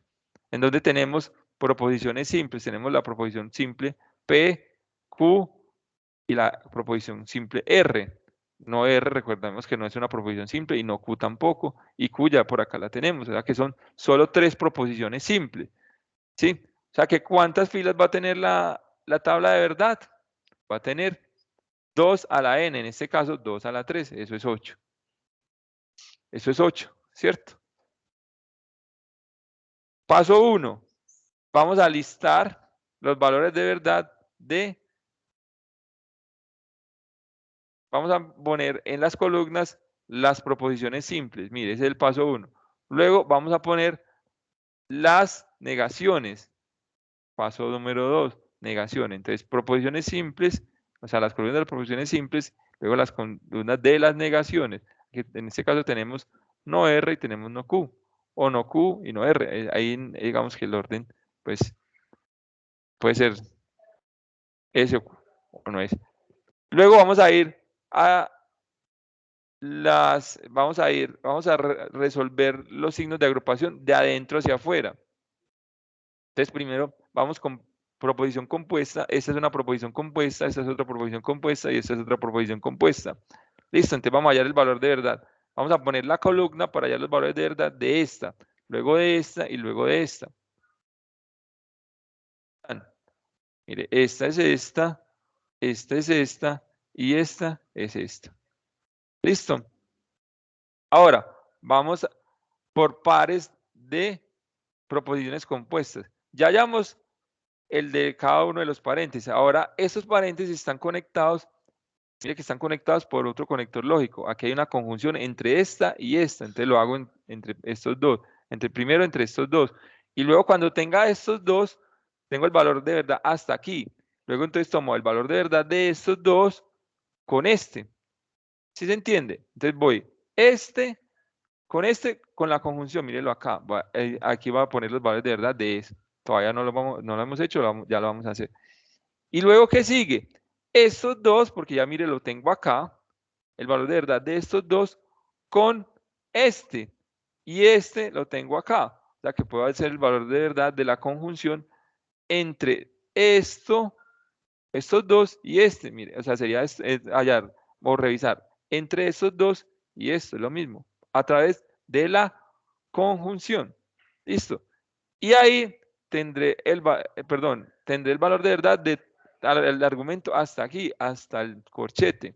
en donde tenemos proposiciones simples. Tenemos la proposición simple P, Q y la proposición simple R. No R, recordemos que no es una proposición simple y no Q tampoco. Y Q ya por acá la tenemos. O sea que son solo 3 proposiciones simples. ¿Sí? O sea que ¿cuántas filas va a tener la tabla de verdad? Va a tener 2 a la n, en este caso 2 a la 3, eso es 8. Eso es 8, ¿cierto? Paso 1. Vamos a listar los valores de verdad vamos a poner en las columnas las proposiciones simples. Mire, ese es el paso 1. Luego vamos a poner las negaciones. Paso número 2, negación. Entonces, proposiciones simples, o sea, las columnas de las proposiciones simples, luego las columnas de las negaciones. En este caso tenemos no R y tenemos no Q, o no Q y no R. Ahí digamos que el orden, pues, puede ser S o Q, o no es. Luego vamos a ir a resolver los signos de agrupación de adentro hacia afuera. Entonces, primero vamos con proposición compuesta. Esta es una proposición compuesta, esta es otra proposición compuesta y esta es otra proposición compuesta. Listo, entonces vamos a hallar el valor de verdad. Vamos a poner la columna para hallar los valores de verdad de esta, luego de esta y luego de esta. Mire, esta es esta y esta es esta. ¿Listo? Ahora, vamos por pares de proposiciones compuestas. Ya hallamos el de cada uno de los paréntesis. Ahora, estos paréntesis están conectados, mire que están conectados por otro conector lógico. Aquí hay una conjunción entre esta y esta. Entonces lo hago entre estos dos. Primero entre estos dos. Y luego cuando tenga estos dos, tengo el valor de verdad hasta aquí. Luego entonces tomo el valor de verdad de estos dos con este. ¿Sí se entiende? Entonces voy con la conjunción, mírenlo acá. Aquí voy a poner los valores de verdad de eso. Todavía no lo hemos hecho, ya lo vamos a hacer. Y luego, ¿qué sigue? Estos dos, porque ya mire, lo tengo acá. El valor de verdad de estos dos con este. Y este lo tengo acá. O sea que puedo hacer el valor de verdad de la conjunción entre estos dos y este. Mire, o sea, sería hallar o revisar entre estos dos y esto, es lo mismo. A través de la conjunción. Listo. Y ahí tendré el valor de verdad del argumento hasta aquí, hasta el corchete.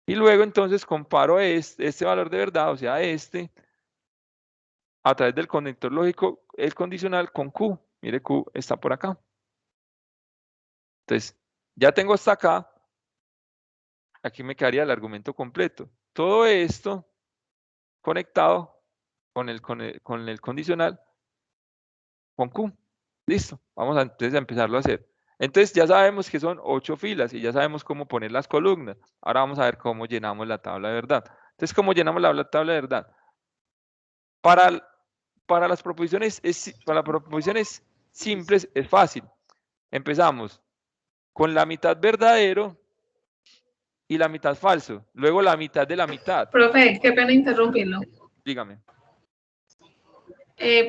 Y luego entonces comparo este valor de verdad, o sea, a través del conector lógico, el condicional con Q. Mire, Q está por acá. Entonces, ya tengo hasta acá. Aquí me quedaría el argumento completo. Todo esto conectado con el condicional con Q. Listo. Vamos entonces a empezarlo a hacer. Entonces ya sabemos que son 8 filas y ya sabemos cómo poner las columnas. Ahora vamos a ver cómo llenamos la tabla de verdad. Entonces, ¿cómo llenamos la tabla de verdad? Para las proposiciones simples es fácil. Empezamos con la mitad verdadero y la mitad falso. Luego la mitad de la mitad. Profe, qué pena interrumpirlo. Dígame.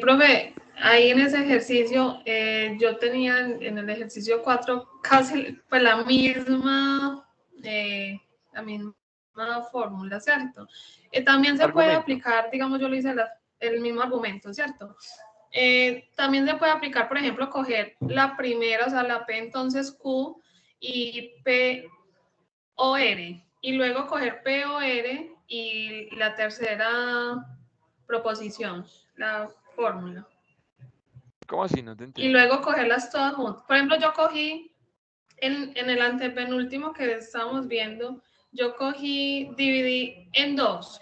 Profe, ahí en ese ejercicio, yo tenía en el ejercicio 4 casi pues la misma fórmula, ¿cierto? También se puede aplicar, digamos, yo le hice el mismo argumento, ¿cierto? También se puede aplicar, por ejemplo, coger la primera, o sea, la P entonces Q y P O R, y luego coger P O R y la tercera proposición, la fórmula. ¿Cómo así? No te entiendo. Y luego cogerlas todas juntas. Por ejemplo, yo cogí en el antepenúltimo que estábamos viendo, yo dividí en 2.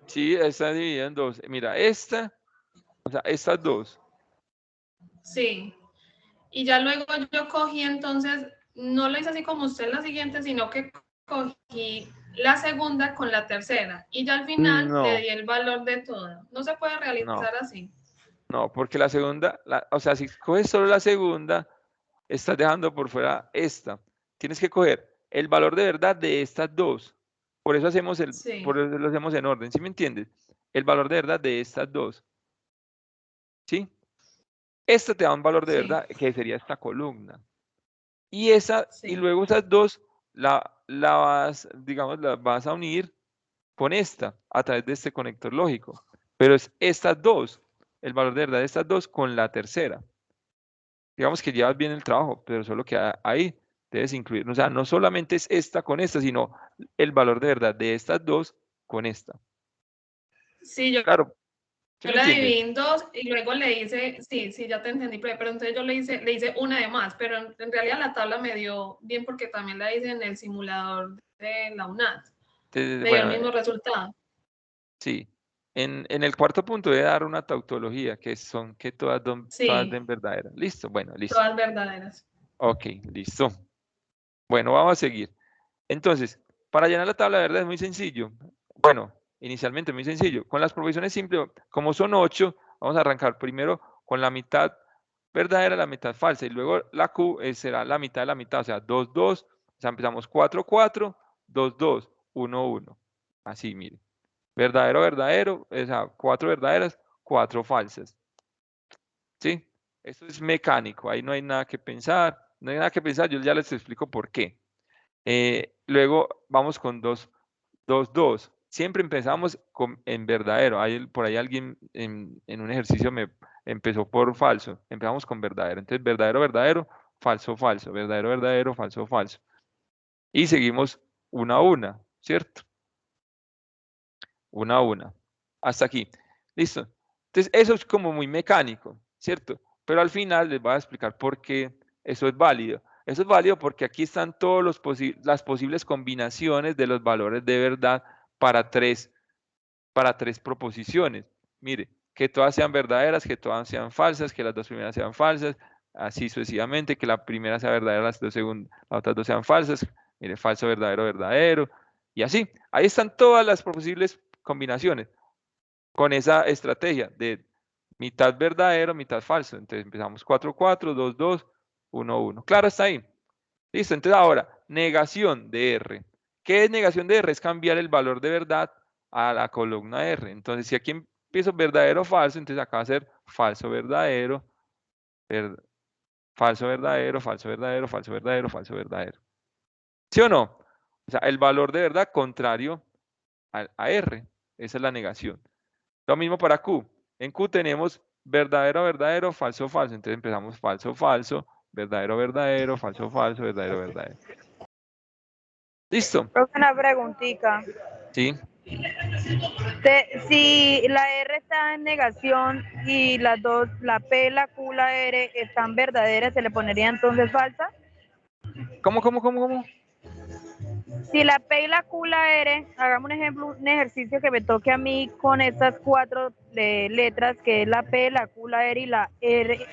Sí, está dividida en 2. Mira, estas dos. Sí. Y ya luego yo cogí entonces, no lo hice así como usted en la siguiente, sino que cogí la segunda con la tercera. Y ya al final le di el valor de todas. No se puede realizar así. No, porque la segunda, o sea, si coges solo la segunda, estás dejando por fuera esta. Tienes que coger el valor de verdad de estas dos. Por eso por eso lo hacemos en orden, ¿sí me entiendes? El valor de verdad de estas dos. ¿Sí? Esta te da un valor de verdad, que sería esta columna. Y y luego esas dos las vas a unir con esta, a través de este conector lógico. Pero es estas dos, el valor de verdad de estas dos con la tercera. Digamos que llevas bien el trabajo, pero solo que ahí debes incluir, o sea, no solamente es esta con esta, sino el valor de verdad de estas dos con esta. Sí, claro. Yo la dividí en 2 y luego le hice, sí, ya te entendí, pero entonces yo le hice una de más, pero en realidad la tabla me dio bien porque también la hice en el simulador de la UNAD. Me dio el mismo resultado. Sí. En el cuarto punto debe dar una tautología, que son que todas den verdaderas. ¿Listo? Bueno, listo. Todas verdaderas. Ok, listo. Bueno, vamos a seguir. Entonces, para llenar la tabla de verdad es muy sencillo. Bueno, inicialmente muy sencillo. Con las proposiciones simples, como son 8, vamos a arrancar primero con la mitad verdadera, la mitad falsa. Y luego la Q será la mitad de la mitad, o sea, 2, 2. O sea, empezamos 4, 4, 2, 2, 1, 1. Así, mire. Verdadero, verdadero, o sea, 4 verdaderas, 4 falsas. ¿Sí? Esto es mecánico, ahí no hay nada que pensar. No hay nada que pensar, yo ya les explico por qué. Luego vamos con 2, 2, 2. Siempre empezamos en verdadero. Por ahí alguien en un ejercicio me empezó por falso. Empezamos con verdadero. Entonces, verdadero, verdadero, falso, falso. Verdadero, verdadero, falso, falso. Y seguimos una a una, ¿cierto? Una a una. Hasta aquí. Listo. Entonces, eso es como muy mecánico, ¿cierto? Pero al final les voy a explicar por qué eso es válido. Eso es válido porque aquí están todas las posibles combinaciones de los valores de verdad para tres proposiciones. Mire, que todas sean verdaderas, que todas sean falsas, que las dos primeras sean falsas, así sucesivamente, que la primera sea verdadera, las otras dos sean falsas. Mire, falso, verdadero, verdadero. Y así. Ahí están todas las posibles combinaciones con esa estrategia de mitad verdadero, mitad falso. Entonces empezamos 4, 4, 2, 2, 1, 1. Claro, está ahí. Listo. Entonces ahora, negación de R. ¿Qué es negación de R? Es cambiar el valor de verdad a la columna R. Entonces, si aquí empiezo verdadero, falso, entonces acá va a ser falso, verdadero, falso, verdadero, falso, verdadero, falso, verdadero, falso, verdadero. ¿Sí o no? O sea, el valor de verdad contrario a R. Esa es la negación. Lo mismo para Q. En Q tenemos verdadero, verdadero, falso, falso. Entonces empezamos falso, falso, verdadero, verdadero, falso, falso, verdadero, verdadero. ¿Listo? Una preguntita. Sí. Si la R está en negación y las dos, la P, la Q, la R están verdaderas, ¿se le pondría entonces falsa? ¿Cómo? Si la P y la Q, la R, hagamos un ejemplo, un ejercicio que me toque a mí con estas 4 letras, que es la P, la Q, la R y la R,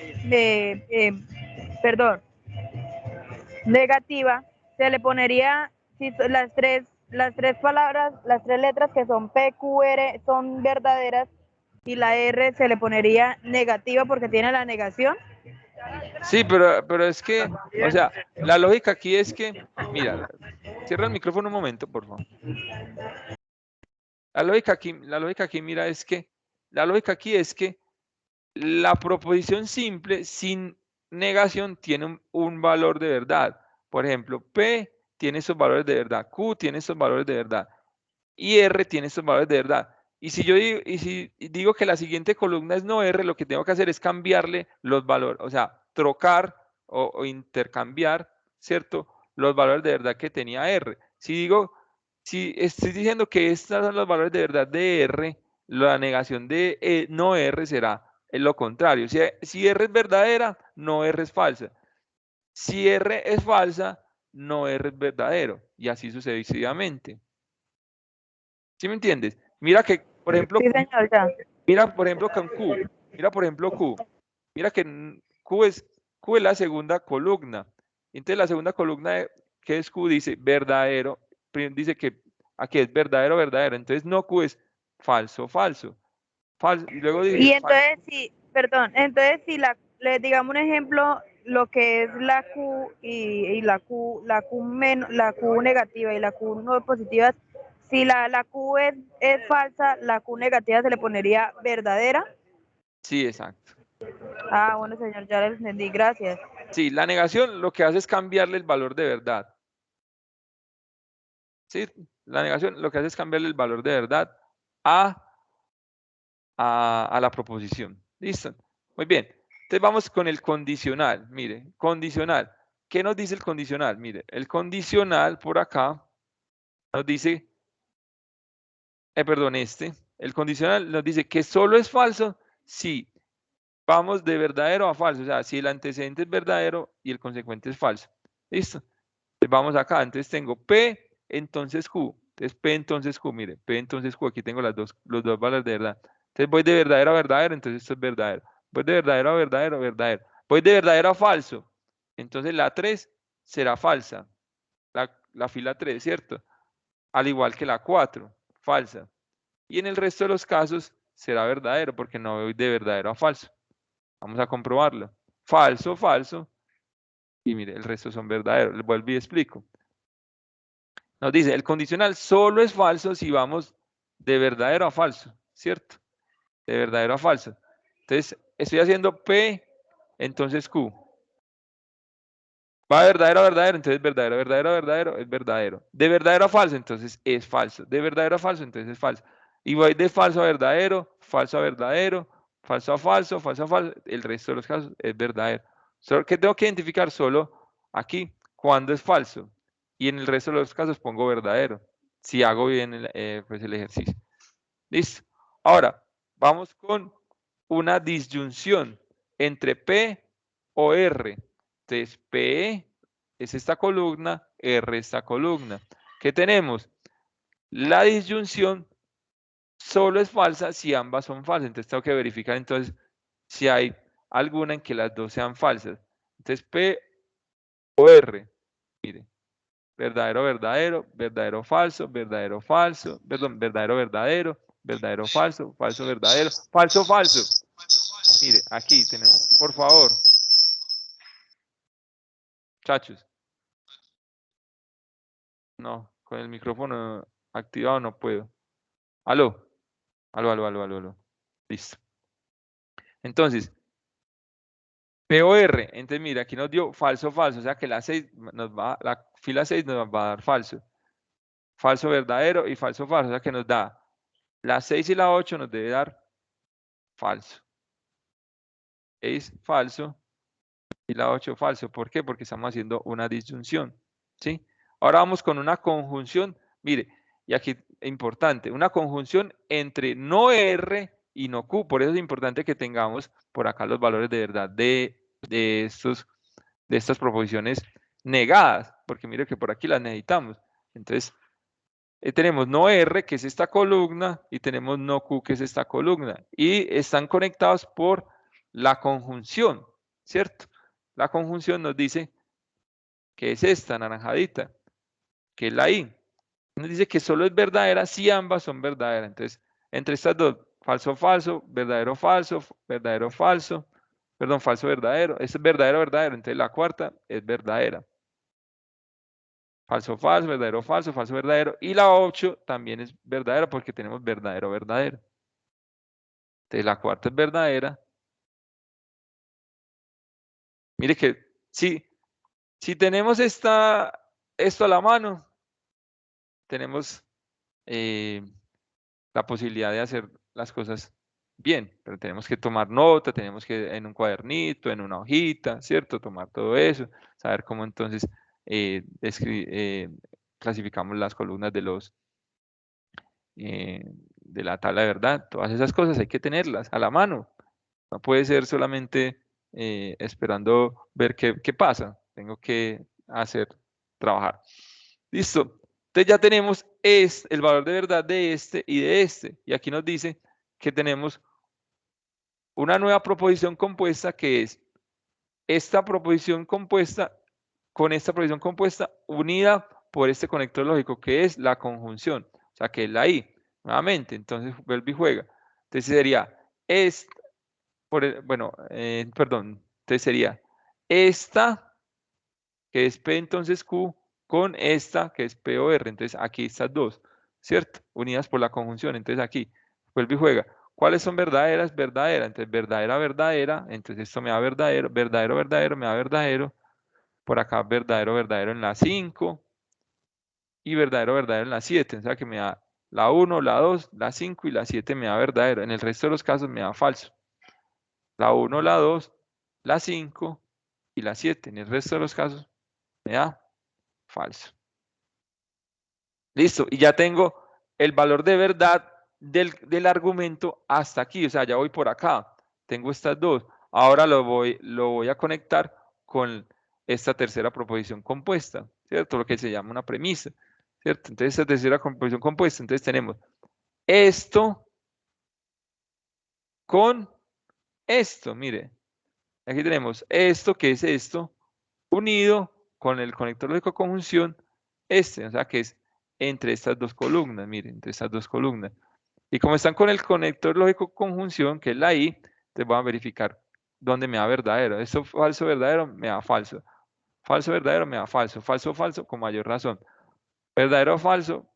negativa, se le pondría, si las tres palabras, las 3 letras que son P, Q, R son verdaderas y la R se le pondría negativa porque tiene la negación. Sí, pero es que, o sea, la lógica aquí es que, mira, cierra el micrófono un momento, por favor. La lógica aquí, mira, es que, la lógica aquí es que la proposición simple sin negación tiene un valor de verdad. Por ejemplo, P tiene esos valores de verdad, Q tiene esos valores de verdad y R tiene esos valores de verdad. Y si yo digo que la siguiente columna es no R, lo que tengo que hacer es cambiarle los valores, o sea, trocar o intercambiar, ¿cierto? Los valores de verdad que tenía R. Si estoy diciendo que estos son los valores de verdad de R, la negación de no R será lo contrario. Si R es verdadera, no R es falsa. Si R es falsa, no R es verdadero. Y así sucesivamente. ¿Sí me entiendes? Mira que, por ejemplo, Sí, señor, ya. mira, por ejemplo, con Q. Mira, por ejemplo, Q. Mira que Q es la segunda columna. Entonces, la segunda columna, que es Q, dice verdadero. Dice que aquí es verdadero, verdadero. Entonces, no Q es falso, falso. Falso. Y luego dice. Y entonces, le digamos un ejemplo, lo que es la Q y la Q negativa y la Q no positiva, si la Q es falsa, la Q negativa se le pondría verdadera. Sí, exacto. Ah, bueno, señor, ya lo entendí, gracias. Sí, la negación lo que hace es cambiarle el valor de verdad. Sí, la negación lo que hace es cambiarle el valor de verdad a la proposición. ¿Listo? Muy bien. Entonces vamos con el condicional. Mire, condicional. ¿Qué nos dice el condicional? Mire, el condicional por acá nos dice, el condicional nos dice que solo es falso si vamos de verdadero a falso. O sea, si el antecedente es verdadero y el consecuente es falso. ¿Listo? Entonces vamos acá. Entonces tengo P, entonces Q. Entonces P, entonces Q. Mire, P, entonces Q. Aquí tengo los dos valores de verdad. Entonces voy de verdadero a verdadero, entonces esto es verdadero. Voy de verdadero a verdadero, verdadero. Voy de verdadero a falso. Entonces la 3 será falsa. La fila 3, ¿cierto? Al igual que la 4, falsa. Y en el resto de los casos será verdadero, porque no voy de verdadero a falso. Vamos a comprobarlo. falso, falso, y mire, el resto son verdaderos. Les vuelvo y explico. Nos dice, el condicional solo es falso si vamos de verdadero a falso, ¿cierto? De verdadero a falso. Entonces, estoy haciendo P, entonces Q. Va de verdadero a verdadero, entonces verdadero, verdadero, verdadero, es verdadero. De verdadero a falso, entonces es falso. De verdadero a falso, entonces es falso. Y voy de falso a verdadero, falso a verdadero, falso a falso, falso a falso. El resto de los casos es verdadero. Solo que tengo que identificar solo aquí cuando es falso. Y en el resto de los casos pongo verdadero. Si hago bien pues el ejercicio. Listo. Ahora, vamos con una disyunción entre P o R. Entonces, P es esta columna, R esta columna. ¿Qué tenemos? La disyunción solo es falsa si ambas son falsas. Entonces, tengo que verificar entonces si hay alguna en que las dos sean falsas. Entonces, P o R. Mire, verdadero, verdadero, verdadero, falso, verdadero, falso, perdón, verdadero, verdadero, verdadero, falso, falso, verdadero, falso, falso. Mire, aquí tenemos, por favor. Muchachos. No, con el micrófono activado no puedo. Aló. Aló, aló, aló, aló, aló. Listo. Entonces, POR. Entonces, mira, aquí nos dio falso, falso. O sea que la 6 la fila 6 nos va a dar falso. Falso, verdadero y falso, falso. O sea que nos da la 6 y la 8 nos debe dar falso. Es falso y la 8 falso. ¿Por qué? Porque estamos haciendo una disyunción. ¿Sí? Ahora vamos con una conjunción. Mire, y aquí importante, una conjunción entre no R y no Q. Por eso es importante que tengamos por acá los valores de verdad de estas proposiciones negadas, porque mire que por aquí las necesitamos. Entonces, tenemos no R, que es esta columna, y tenemos no Q, que es esta columna, y están conectados por la conjunción, ¿cierto? La conjunción nos dice que es esta naranjadita, que es la I. Nos dice que solo es verdadera si ambas son verdaderas. Entonces, entre estas dos, falso, falso, verdadero, falso, verdadero, falso, perdón, falso, verdadero, es verdadero, verdadero. Entonces, la cuarta es verdadera. Falso, falso, verdadero, falso, falso, verdadero. Y la 8 también es verdadera porque tenemos verdadero, verdadero. Entonces, la cuarta es verdadera. Mire que si tenemos esto a la mano, tenemos la posibilidad de hacer las cosas bien, pero tenemos que tomar nota, tenemos que en un cuadernito, en una hojita, ¿cierto? Tomar todo eso, saber cómo entonces clasificamos las columnas de la tabla de verdad. Todas esas cosas hay que tenerlas a la mano. No puede ser solamente esperando ver qué pasa. Tengo que trabajar. Listo. Entonces ya tenemos el valor de verdad de este y de este. Y aquí nos dice que tenemos una nueva proposición compuesta que es esta proposición compuesta con esta proposición compuesta unida por este conector lógico que es la conjunción. O sea que es la I. Nuevamente, entonces vuelve y juega. Entonces sería perdón. Entonces sería esta que es P entonces Q con esta que es POR. Entonces aquí estas dos, ¿cierto? Unidas por la conjunción. Entonces aquí, vuelve y juega. ¿Cuáles son verdaderas? Verdadera. Entonces verdadera, verdadera. Entonces esto me da verdadero. Verdadero, verdadero, me da verdadero. Por acá verdadero, verdadero en la 5. Y verdadero, verdadero en la 7. O sea que me da la 1, la 2, la 5 y la 7 me da verdadero. En el resto de los casos me da falso. La 1, la 2, la 5 y la 7. En el resto de los casos me da falso. Listo, y ya tengo el valor de verdad del argumento hasta aquí, o sea, ya voy por acá. Tengo estas dos. Ahora lo voy a conectar con esta tercera proposición compuesta, ¿cierto? Lo que se llama una premisa, ¿cierto? Entonces, esta tercera proposición compuesta, entonces tenemos esto con esto, mire. Aquí tenemos esto, que es esto, unido con el conector lógico de conjunción, o sea que es entre estas dos columnas, miren, entre estas dos columnas. Y como están con el conector lógico de conjunción, que es la I, entonces voy a verificar donde me da verdadero. Esto falso, verdadero, me da falso. Falso, verdadero, me da falso. Falso, falso, con mayor razón. Verdadero, falso,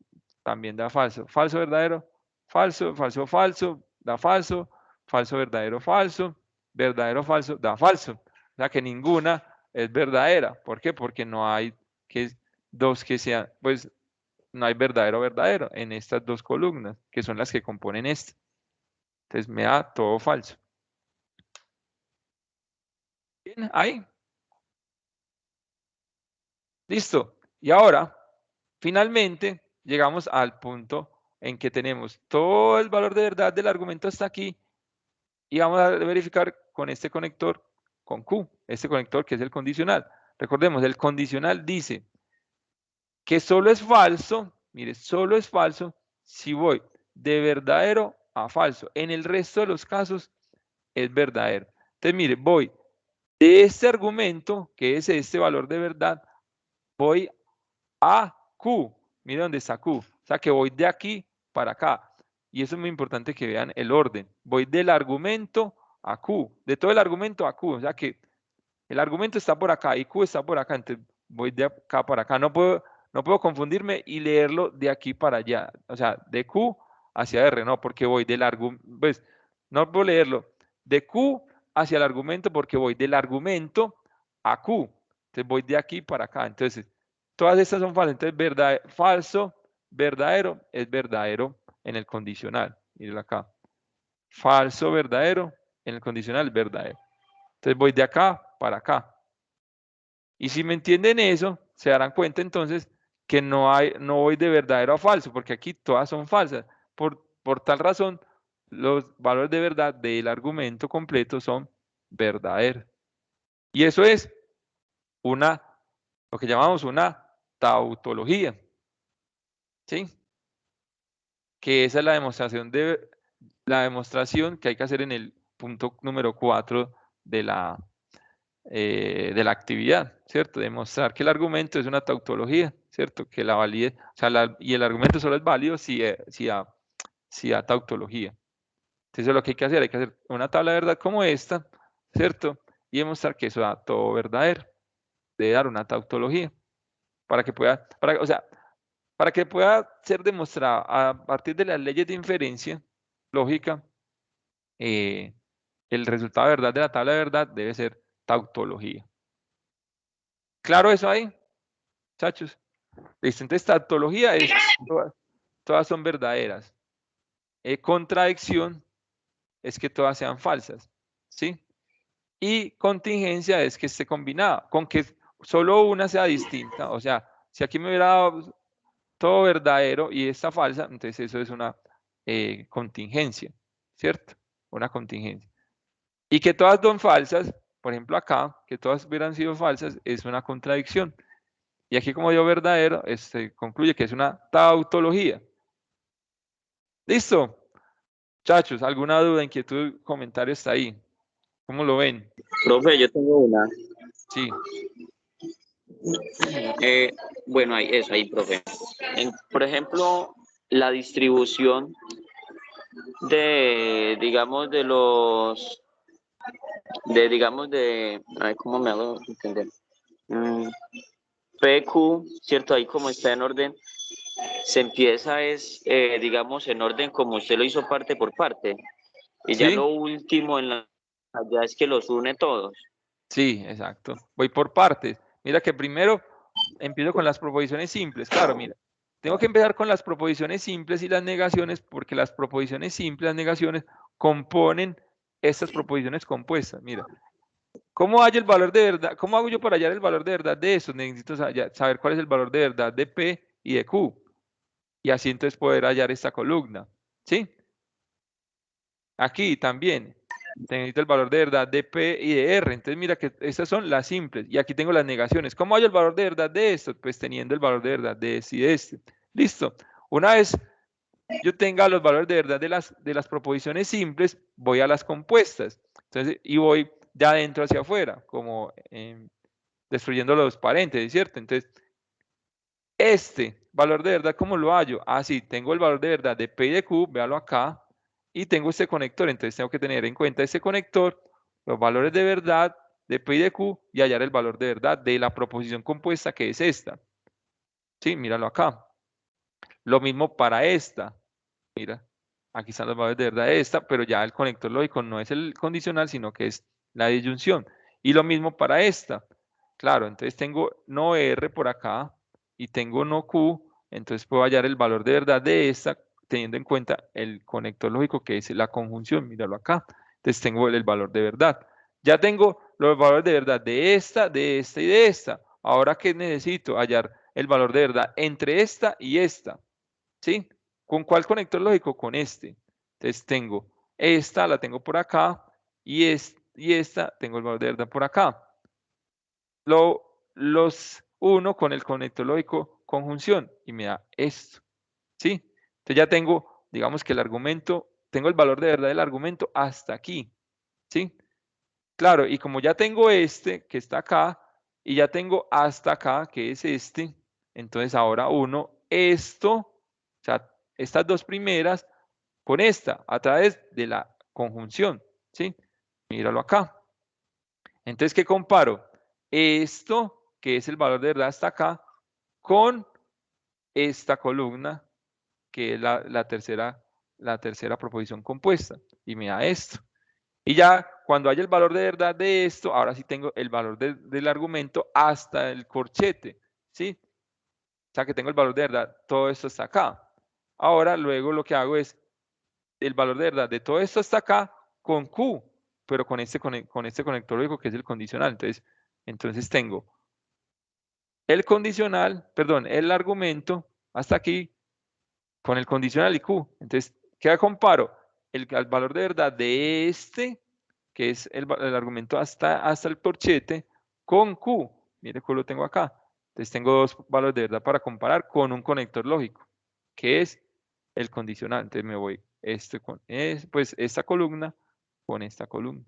también da falso. Falso, verdadero, falso, falso, falso, da falso. Falso, verdadero, falso. Verdadero, falso, da falso. O sea que ninguna es verdadera. ¿Por qué? Porque no hay dos que sean, pues no hay verdadero, verdadero en estas dos columnas, que son las que componen esta. Entonces me da todo falso. Bien, ahí. Listo. Y ahora, finalmente, llegamos al punto en que tenemos todo el valor de verdad del argumento hasta aquí y vamos a verificar con este conector, con Q, este conector que es el condicional. Recordemos, el condicional dice que solo es falso, mire, solo es falso si voy de verdadero a falso. En el resto de los casos es verdadero. Entonces, mire, voy de este argumento, que es este valor de verdad, voy a Q. Mire dónde está Q. O sea que voy de aquí para acá. Y eso es muy importante que vean el orden. Voy del argumento a Q. De todo el argumento a Q. O sea que el argumento está por acá y Q está por acá. Entonces voy de acá para acá. No puedo confundirme y leerlo de aquí para allá. O sea, de Q hacia R. No, porque voy del argumento. Pues no puedo leerlo de Q hacia el argumento porque voy del argumento a Q. Entonces voy de aquí para acá. Entonces, todas estas son falsas. Entonces, falso, verdadero, es verdadero en el condicional. Miren acá. Falso, verdadero, en el condicional, verdadero. Entonces, voy de acá para acá. Y si me entienden eso, se darán cuenta entonces que no voy de verdadero a falso, porque aquí todas son falsas. Por tal razón, los valores de verdad del argumento completo son verdaderos. Y eso es lo que llamamos una tautología. ¿Sí? Que esa es la demostración que hay que hacer en el punto número 4 de la actividad, ¿cierto? Demostrar que el argumento es una tautología, ¿cierto? Que la valide, o sea, y el argumento solo es válido si da tautología. Entonces lo que hay que hacer una tabla de verdad como esta, ¿cierto? Y demostrar que eso da todo verdadero. Debe dar una tautología para que pueda ser demostrada a partir de las leyes de inferencia lógica, el resultado de verdad de la tabla de verdad debe ser tautología. ¿Claro eso ahí, muchachos? Listo, entonces tautología es todas son verdaderas. Contradicción es que todas sean falsas, ¿sí? Y contingencia es que esté combinada, con que solo una sea distinta. O sea, si aquí me hubiera dado todo verdadero y esta falsa, entonces eso es una contingencia, ¿cierto? Una contingencia. Y que todas son falsas, por ejemplo acá, que todas hubieran sido falsas, es una contradicción. Y aquí como dio verdadero, concluye que es una tautología. ¿Listo? Muchachos, ¿alguna duda, inquietud, comentario está ahí? ¿Cómo lo ven? Profe, yo tengo una. Sí. Bueno, ahí, profe. Por ejemplo, la distribución digamos, a ver, ¿cómo me hago entender? PQ, ¿cierto? Ahí como está en orden, se empieza digamos, en orden como usted lo hizo parte por parte. Y ya ¿Sí? lo último allá es que los une todos. Sí, exacto. Voy por partes. Mira que primero empiezo con las proposiciones simples. Claro, mira, tengo que empezar con las proposiciones simples y las negaciones porque las proposiciones simples, las negaciones, componen estas proposiciones compuestas. Mira, ¿cómo hallo el valor de verdad? ¿Cómo hago yo para hallar el valor de verdad de eso? Necesito saber cuál es el valor de verdad de P y de Q. Y así entonces poder hallar esta columna. ¿Sí? Aquí también necesito el valor de verdad de P y de R. Entonces mira que estas son las simples. Y aquí tengo las negaciones. ¿Cómo hallo el valor de verdad de esto? Pues teniendo el valor de verdad de este y de este. Listo. Una vez yo tenga los valores de verdad de las proposiciones simples, voy a las compuestas. Entonces, y voy de adentro hacia afuera, como destruyendo los paréntesis, ¿cierto? Entonces, este valor de verdad, ¿cómo lo hallo? Ah, sí, tengo el valor de verdad de P y de Q, véalo acá, y tengo este conector, entonces tengo que tener en cuenta este conector los valores de verdad de P y de Q y hallar el valor de verdad de la proposición compuesta que es esta. Sí, míralo acá. Lo mismo para esta. Mira, aquí están los valores de verdad de esta, pero ya el conector lógico no es el condicional, sino que es la disyunción. Y lo mismo para esta. Claro, entonces tengo no R por acá y tengo no Q, entonces puedo hallar el valor de verdad de esta teniendo en cuenta el conector lógico que es la conjunción. Míralo acá. Entonces tengo el valor de verdad. Ya tengo los valores de verdad de esta y de esta. Ahora, ¿qué necesito? Hallar el valor de verdad entre esta y esta. ¿Sí? ¿Con cuál conector lógico? Con este. Entonces tengo esta, la tengo por acá, y esta tengo el valor de verdad por acá. Los uno con el conector lógico conjunción, y me da esto. ¿Sí? Entonces ya tengo, digamos que el argumento, tengo el valor de verdad del argumento hasta aquí. ¿Sí? Claro, y como ya tengo este, que está acá, y ya tengo hasta acá, que es este, entonces ahora uno, esto, o sea, estas dos primeras, con esta, a través de la conjunción, ¿sí? Míralo acá. Entonces, ¿qué comparo? Esto, que es el valor de verdad hasta acá, con esta columna, que es la tercera proposición compuesta, y me da esto. Y ya cuando haya el valor de verdad de esto, ahora sí tengo el valor del argumento hasta el corchete, ¿sí? O sea que tengo el valor de verdad, todo esto está acá. Ahora luego lo que hago es el valor de verdad de todo esto está acá con Q, pero con este conector lógico que es el condicional. Entonces tengo el condicional, perdón, el argumento hasta aquí con el condicional y Q. Entonces, ¿qué comparo? El valor de verdad de este, que es el argumento hasta el corchete, con Q. Mire Q lo tengo acá. Entonces tengo dos valores de verdad para comparar con un conector lógico, que es el condicional. Entonces me voy pues esta columna con esta columna.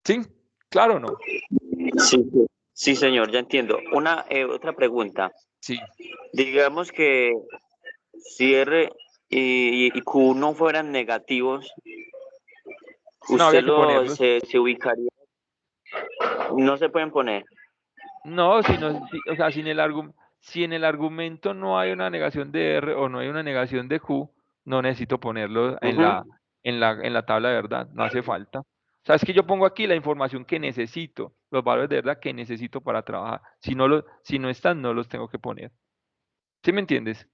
¿Sí? ¿Claro o no? Sí, sí, señor, ya entiendo. Otra pregunta. Sí. Digamos que si R y Q no fueran negativos, No había usted que ponerlos. se ubicaría. No se pueden poner. No, o sea, si en el argumento no hay una negación de R o no hay una negación de Q, no necesito ponerlo en la tabla de verdad, no hace falta. O sea, es que yo pongo aquí la información que necesito, los valores de verdad que necesito para trabajar. Si no están, no los tengo que poner. ¿Sí me entiendes?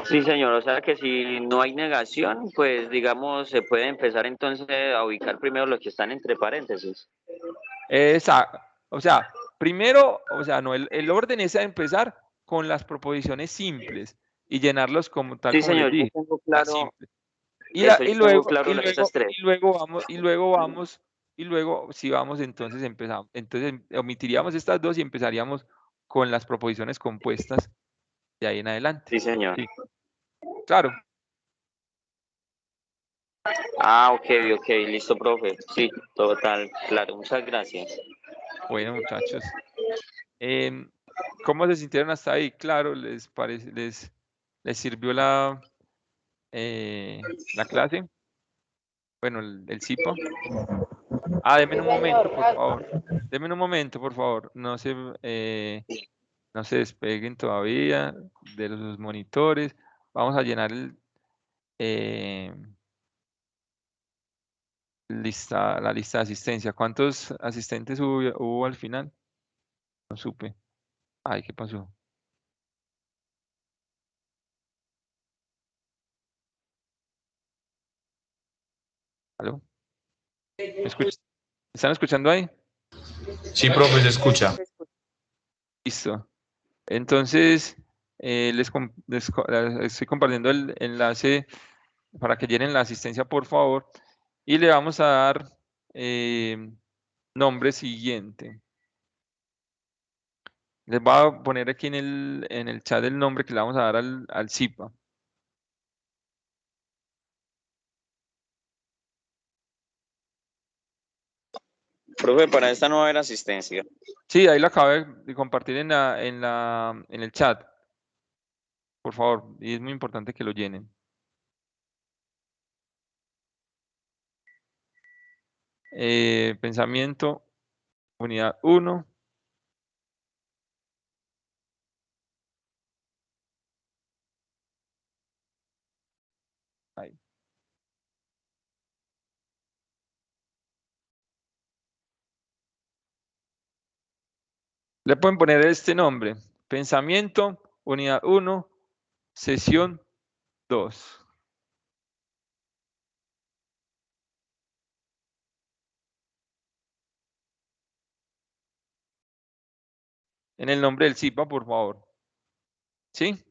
Sí, señor, o sea que si no hay negación, pues digamos, se puede empezar entonces a ubicar primero los que están entre paréntesis. O sea, primero, o sea, no, el orden es a empezar con las proposiciones simples y llenarlos como tal Sí, como les señor, yo dije. tengo Las claro, simples. Y eso, yo tengo claro estas tres. luego, si vamos, entonces empezamos. Entonces omitiríamos estas dos y empezaríamos con las proposiciones compuestas de ahí en adelante. Sí, señor. Sí. Claro. Ah, ok, listo, profe. Sí, total, claro, muchas gracias. Bueno, muchachos. ¿Cómo se sintieron hasta ahí? Claro, ¿les sirvió la clase? Bueno, el CIPA. Denme un momento, por favor. Denme un momento, por favor. No se despeguen todavía de los monitores. Vamos a llenar la lista de asistencia. ¿Cuántos asistentes hubo al final? No supe. Ay, ¿qué pasó? ¿Aló? ¿Están escuchando ahí? Sí, profe, se escucha. Listo. Entonces, estoy compartiendo el enlace para que llenen la asistencia, por favor. Y le vamos a dar nombre siguiente. Les voy a poner aquí en el chat el nombre que le vamos a dar al CIPA. Profe, para esta no va a haber asistencia. Sí, ahí lo acabo de compartir en el chat. Por favor, y es muy importante que lo llenen. Pensamiento, unidad 1. Ahí. Le pueden poner este nombre. Pensamiento, unidad 1, sesión 2. En el nombre del CIPA, por favor. ¿Sí?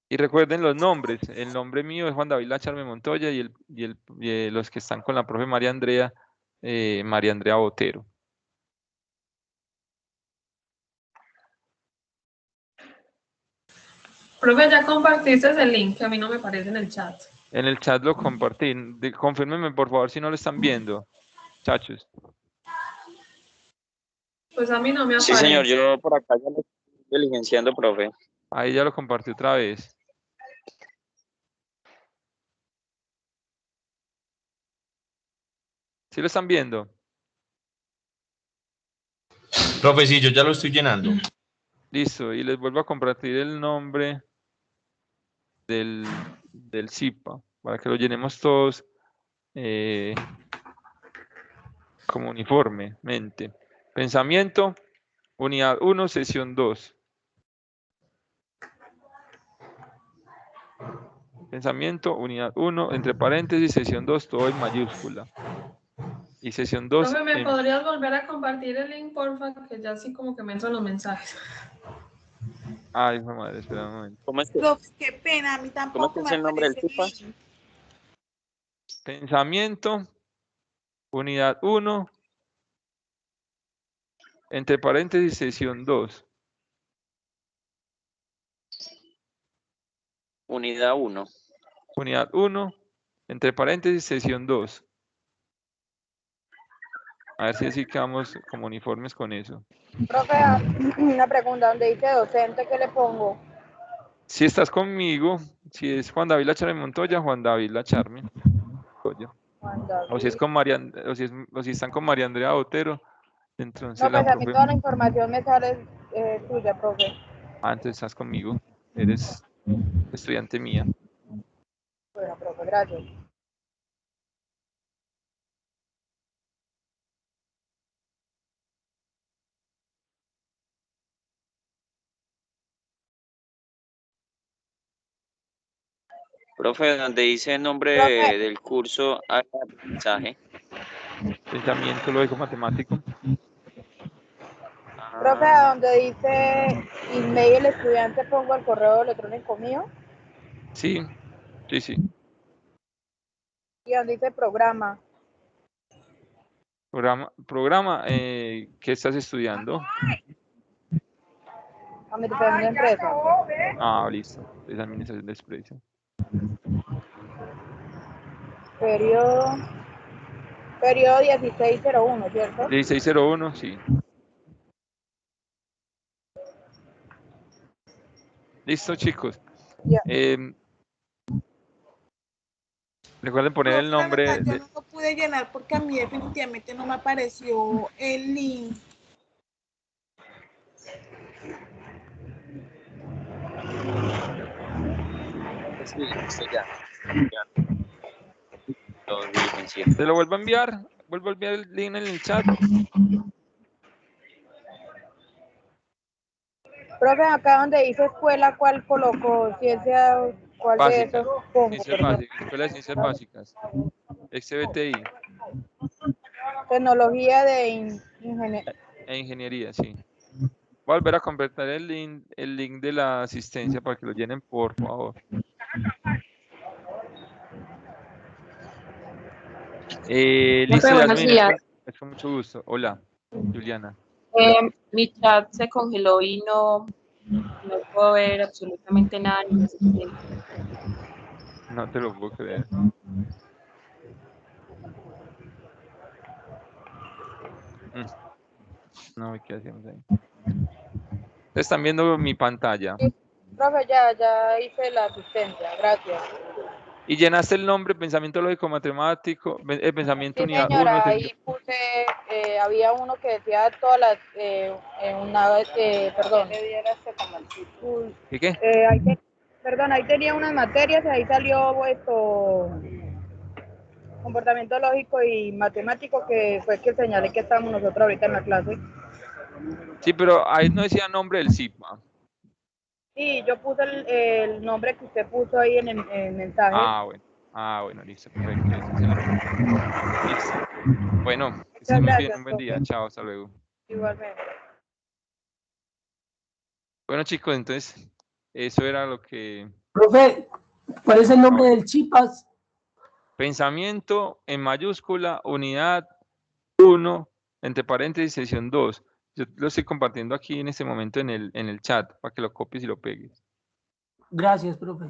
Y recuerden los nombres. El nombre mío es Juan David Lacharme Montoya y los que están con la profe María Andrea Botero. Profe, ya compartiste el link, que a mí no me aparece en el chat. En el chat lo compartí. Confírmenme por favor si no lo están viendo, chachos. Pues a mí no me aparece. Sí, señor, yo por acá ya lo estoy diligenciando, profe. Ahí ya lo compartí otra vez. ¿Sí lo están viendo? Profe, sí, yo ya lo estoy llenando. Listo, y les vuelvo a compartir el nombre del CIPA para que lo llenemos todos como uniformemente. Pensamiento, unidad 1, sesión 2. Pensamiento, unidad 1, entre paréntesis, sesión 2, todo en mayúscula. Y sesión 2. Profe, ¿me podrías volver a compartir el link, porfa? Que ya así como que me entran los mensajes. Ay, madre, espera un momento. ¿Cómo es que, Profe, qué pena, a mí tampoco es me el nombre del aparece CIPA? el link. Pensamiento, unidad 1, entre paréntesis, sesión 2. Unidad 1. Unidad 1, entre paréntesis, sesión 2. A ver si así quedamos como uniformes con eso. Profe, una pregunta, donde dice docente, ¿qué le pongo? Si estás conmigo, si es Juan David Lacharme Montoya, Juan David Lacharme Montoya. Juan David. O si es con María, o si están con María Andrea Botero, entonces No, la pues a mí profe. toda la información me sale tuya, profe. Antes estás conmigo, eres estudiante mía. Bueno, profe, gracias. Profe, donde dice el nombre Profe. del curso, haga mensaje. Pensamiento lógico matemático. Profe, a donde dice email el estudiante pongo el correo electrónico mío. Sí, sí, sí. Y donde dice programa. Programa, ¿qué estás estudiando? Administración de empresa. Ah, listo. Es administración de empresa. Periodo 1601, ¿cierto? 1601, sí. Listo, chicos. Recuerden poner el nombre. Yo no lo pude llenar porque a mí definitivamente no me apareció el link. Sí, ya. Lo diligencié. Te lo vuelvo a enviar. Vuelvo a enviar el link en el chat. Profe, acá donde dice escuela, ¿cuál coloco? Ciencia, ¿cuál Básica. de esos pongo? Ciencias básicas. Escuela de Ciencias Básicas. XBTI. Tecnología de ingeniería. E ingeniería, sí. Voy a volver a completar el link de la asistencia para que lo llenen, por favor. Listo, buenos Yasmin, días. es con mucho gusto. Hola, Juliana. Mi chat se congeló y no puedo ver absolutamente nada. No te lo puedo creer. No, ¿qué hacemos ahí? Están viendo mi pantalla. Profe, ya hice la asistencia, gracias. Y llenaste el nombre, pensamiento lógico matemático, pensamiento Sí, unidad señora, 1. ahí puse, había uno que decía todas las, perdón. ¿Qué? Perdón, ahí tenía unas materias y ahí salió esto, comportamiento lógico y matemático, que fue que señalé que estábamos nosotros ahorita en la clase. Sí, pero ahí no decía nombre del SIGMA. Sí, yo puse el nombre que usted puso ahí en el mensaje. Bueno, listo, perfecto. Listo. Bueno, que estés Muchas muy bien, gracias, un buen día. Chao, hasta luego. Igualmente. Bueno, chicos, entonces, eso era lo que... Profe, ¿cuál es el nombre del CHIPAS? Pensamiento en mayúscula, unidad 1, entre paréntesis, sesión 2. Yo lo estoy compartiendo aquí en este momento en el chat, para que lo copies y lo pegues. Gracias, profe.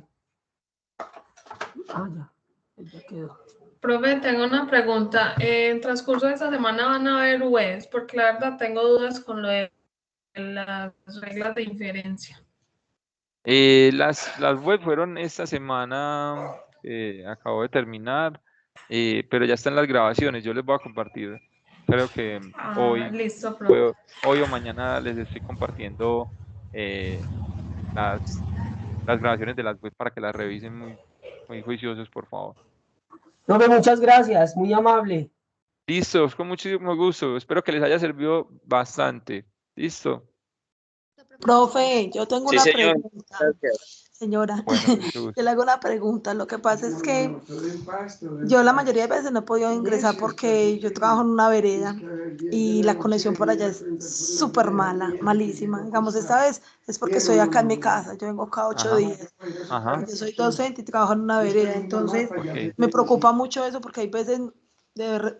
Ya quedó. Profe, tengo una pregunta. En transcurso de esta semana van a haber webs, porque la verdad tengo dudas con lo de las reglas de inferencia. Las web fueron esta semana, acabo de terminar, pero ya están las grabaciones. Yo les voy a compartir, creo que Listo, profe. hoy o mañana les estoy compartiendo las grabaciones de las web para que las revisen muy juiciosos, por favor. Profe, muchas gracias, muy amable. Listo, con muchísimo gusto. Espero que les haya servido bastante. Listo. Profe, yo tengo Sí, una señor. pregunta. Gracias. Señora, Bueno, yo le hago una pregunta. Lo que pasa es que yo la mayoría de veces no he podido ingresar porque yo trabajo en una vereda y la conexión por allá es súper mala, malísima. Digamos, esta vez es porque estoy acá en mi casa. Yo vengo cada 8 días. Ajá. Yo soy docente y trabajo en una vereda. Entonces, me preocupa mucho eso porque hay veces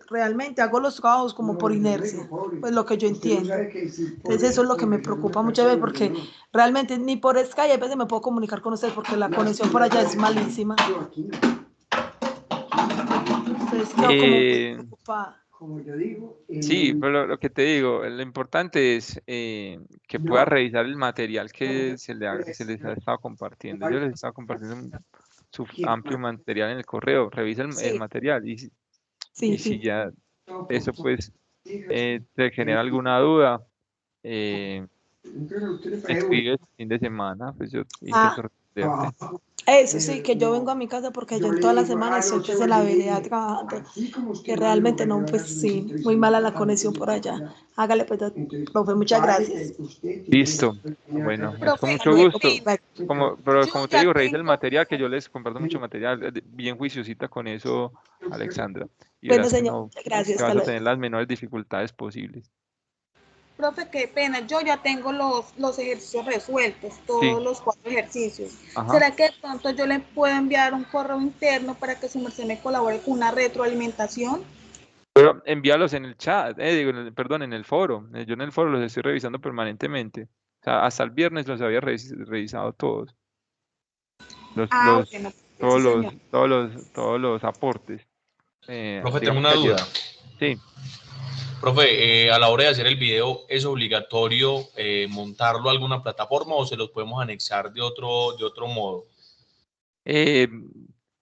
realmente hago los trabajos como por inercia, pues lo que yo entiendo. Entonces eso es lo que me preocupa muchas veces porque realmente ni por Skype a veces me puedo comunicar con ustedes porque la conexión por allá es malísima. Entonces quedo como preocupada. Sí, pero lo que te digo, lo importante es que puedas revisar el material que se les ha estado compartiendo. Yo les he estado compartiendo su amplio material en el correo. Revisa el material y si ya eso pues te genera alguna duda, me escribes el fin de semana, pues yo intento responderte. Eso sí, que yo vengo a mi casa porque yo en toda la semana estoy pues en la vereda trabajando, que realmente no, pues sí, muy mala la conexión por allá. Hágale pues, profe, muchas gracias. Listo, bueno, es con mucho gusto. Pero como te digo, revisa el material, que yo les comparto mucho material, bien juiciosita con eso, Alexandra. Y Bueno, verás que señor, no gracias. que vas a tener las menores dificultades posibles. Profe, qué pena, yo ya tengo los ejercicios resueltos, todos los 4 ejercicios. Ajá. ¿Será que de pronto yo le puedo enviar un correo interno para que su merced me colabore con una retroalimentación? Pero envíalos en el chat, perdón, en el foro. Yo en el foro los estoy revisando permanentemente. O sea, hasta el viernes los había revisado todos. Bueno, todos los aportes. Profe, tengo una duda. Sí. Profe, a la hora de hacer el video, ¿es obligatorio montarlo a alguna plataforma o se los podemos anexar de otro modo?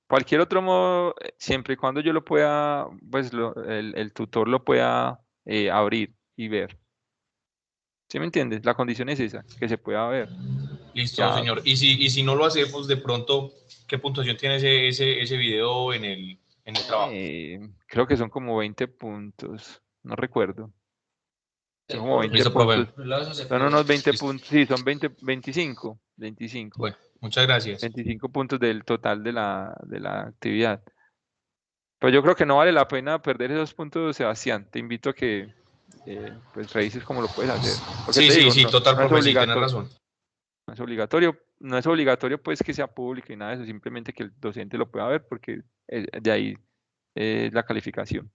Cualquier otro modo, siempre y cuando yo lo pueda, pues el tutor lo pueda abrir y ver. ¿Sí me entiendes? La condición es esa, que se pueda ver. Listo, ya. Señor. Y si no lo hacemos, de pronto, ¿qué puntuación tiene ese video en el trabajo? Creo que son como 20 puntos, no recuerdo. Son como 20 Listo, puntos. profe. Son unos 20 puntos, sí, son 25. Bueno, muchas gracias. 25 puntos del total de la actividad. Pero yo creo que no vale la pena perder esos puntos, Sebastián. Te invito a que pues revises cómo lo puedes hacer. Sí, total, profe, sí, tienes razón. No es obligatorio pues que sea público y nada de eso, simplemente que el docente lo pueda ver porque de ahí la calificación.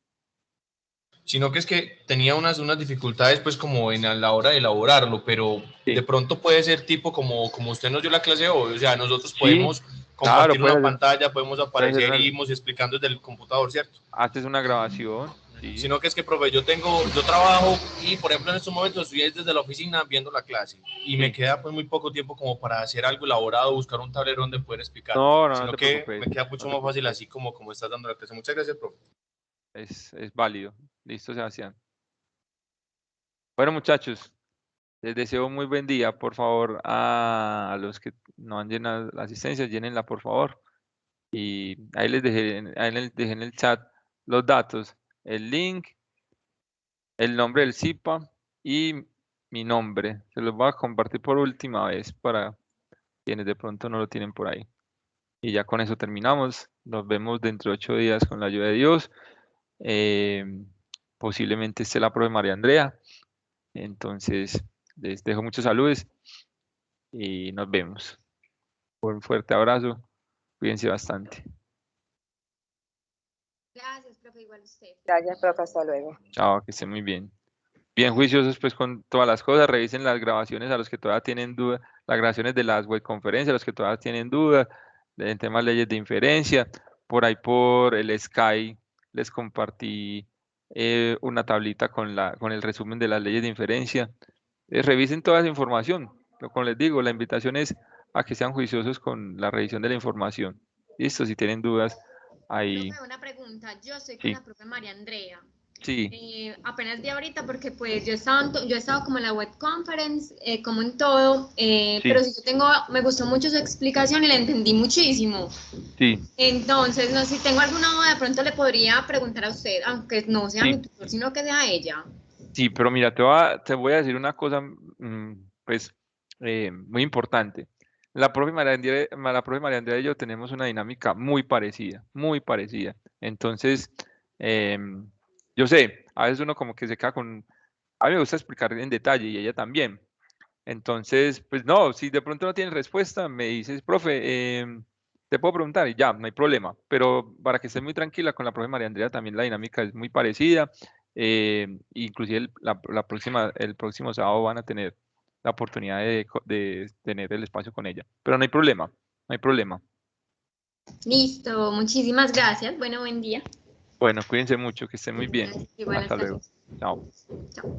Sino que es que tenía unas dificultades pues como a la hora de elaborarlo, pero de pronto puede ser tipo como usted nos dio la clase hoy, o sea, nosotros podemos compartir una pantalla, podemos aparecer y irnos explicando desde el computador, ¿cierto? Haces una grabación Sí. Sino que es que, profe, yo trabajo y, por ejemplo, en estos momentos estoy desde la oficina viendo la clase y me queda pues muy poco tiempo como para hacer algo elaborado, buscar un tablero donde poder explicar. No Sino te que preocupes. me queda mucho más fácil así como estás dando la clase. Muchas gracias, profe. Es válido. Listo, Sebastián. Bueno, muchachos, les deseo muy buen día. Por favor, a los que no han llenado la asistencia, llénenla, por favor. Y ahí les dejé en el chat los datos, el link, el nombre del CIPA y mi nombre. Se los voy a compartir por última vez para quienes de pronto no lo tienen por ahí. Y ya con eso terminamos. Nos vemos dentro de 8 días con la ayuda de Dios. Posiblemente esté la profe María Andrea. Entonces, les dejo muchos saludos y nos vemos. Un fuerte abrazo. Cuídense bastante. Gracias, profe, igual usted. Gracias, profe, hasta luego. Chao, que estén muy bien. Bien juiciosos pues con todas las cosas. Revisen las grabaciones a los que todavía tienen dudas, las grabaciones de las webconferencias, a los que todavía tienen dudas, en temas de leyes de inferencia. Por ahí por el Sky les compartí una tablita con el resumen de las leyes de inferencia. Revisen toda esa información. Como les digo, la invitación es a que sean juiciosos con la revisión de la información. Listo, si tienen dudas, ahí. Profe, una pregunta. Yo estoy con Sí. la profe María Andrea. Sí. Apenas vi ahorita porque pues yo he estado como en la web conference, como en todo, pero sí me gustó mucho su explicación y la entendí muchísimo. Sí. Entonces, no sé si tengo alguna duda, de pronto le podría preguntar a usted, aunque no sea mi tutor, sino que sea ella. Sí, pero mira, te voy a decir una cosa, pues, muy importante. La profe María Andrea y yo tenemos una dinámica muy parecida, muy parecida. Entonces, yo sé, a veces uno como que se queda con... A mí me gusta explicar en detalle y ella también. Entonces, pues no, si de pronto no tienes respuesta, me dices, profe, te puedo preguntar y ya, no hay problema. Pero para que estés muy tranquila con la profe María Andrea, también la dinámica es muy parecida. Inclusive el próximo sábado van a tener la oportunidad de tener el espacio con ella. Pero no hay problema, no hay problema. Listo, muchísimas gracias. Bueno, buen día. Bueno, cuídense mucho, que estén muy bien. Igual, Hasta luego. Chao. Chao.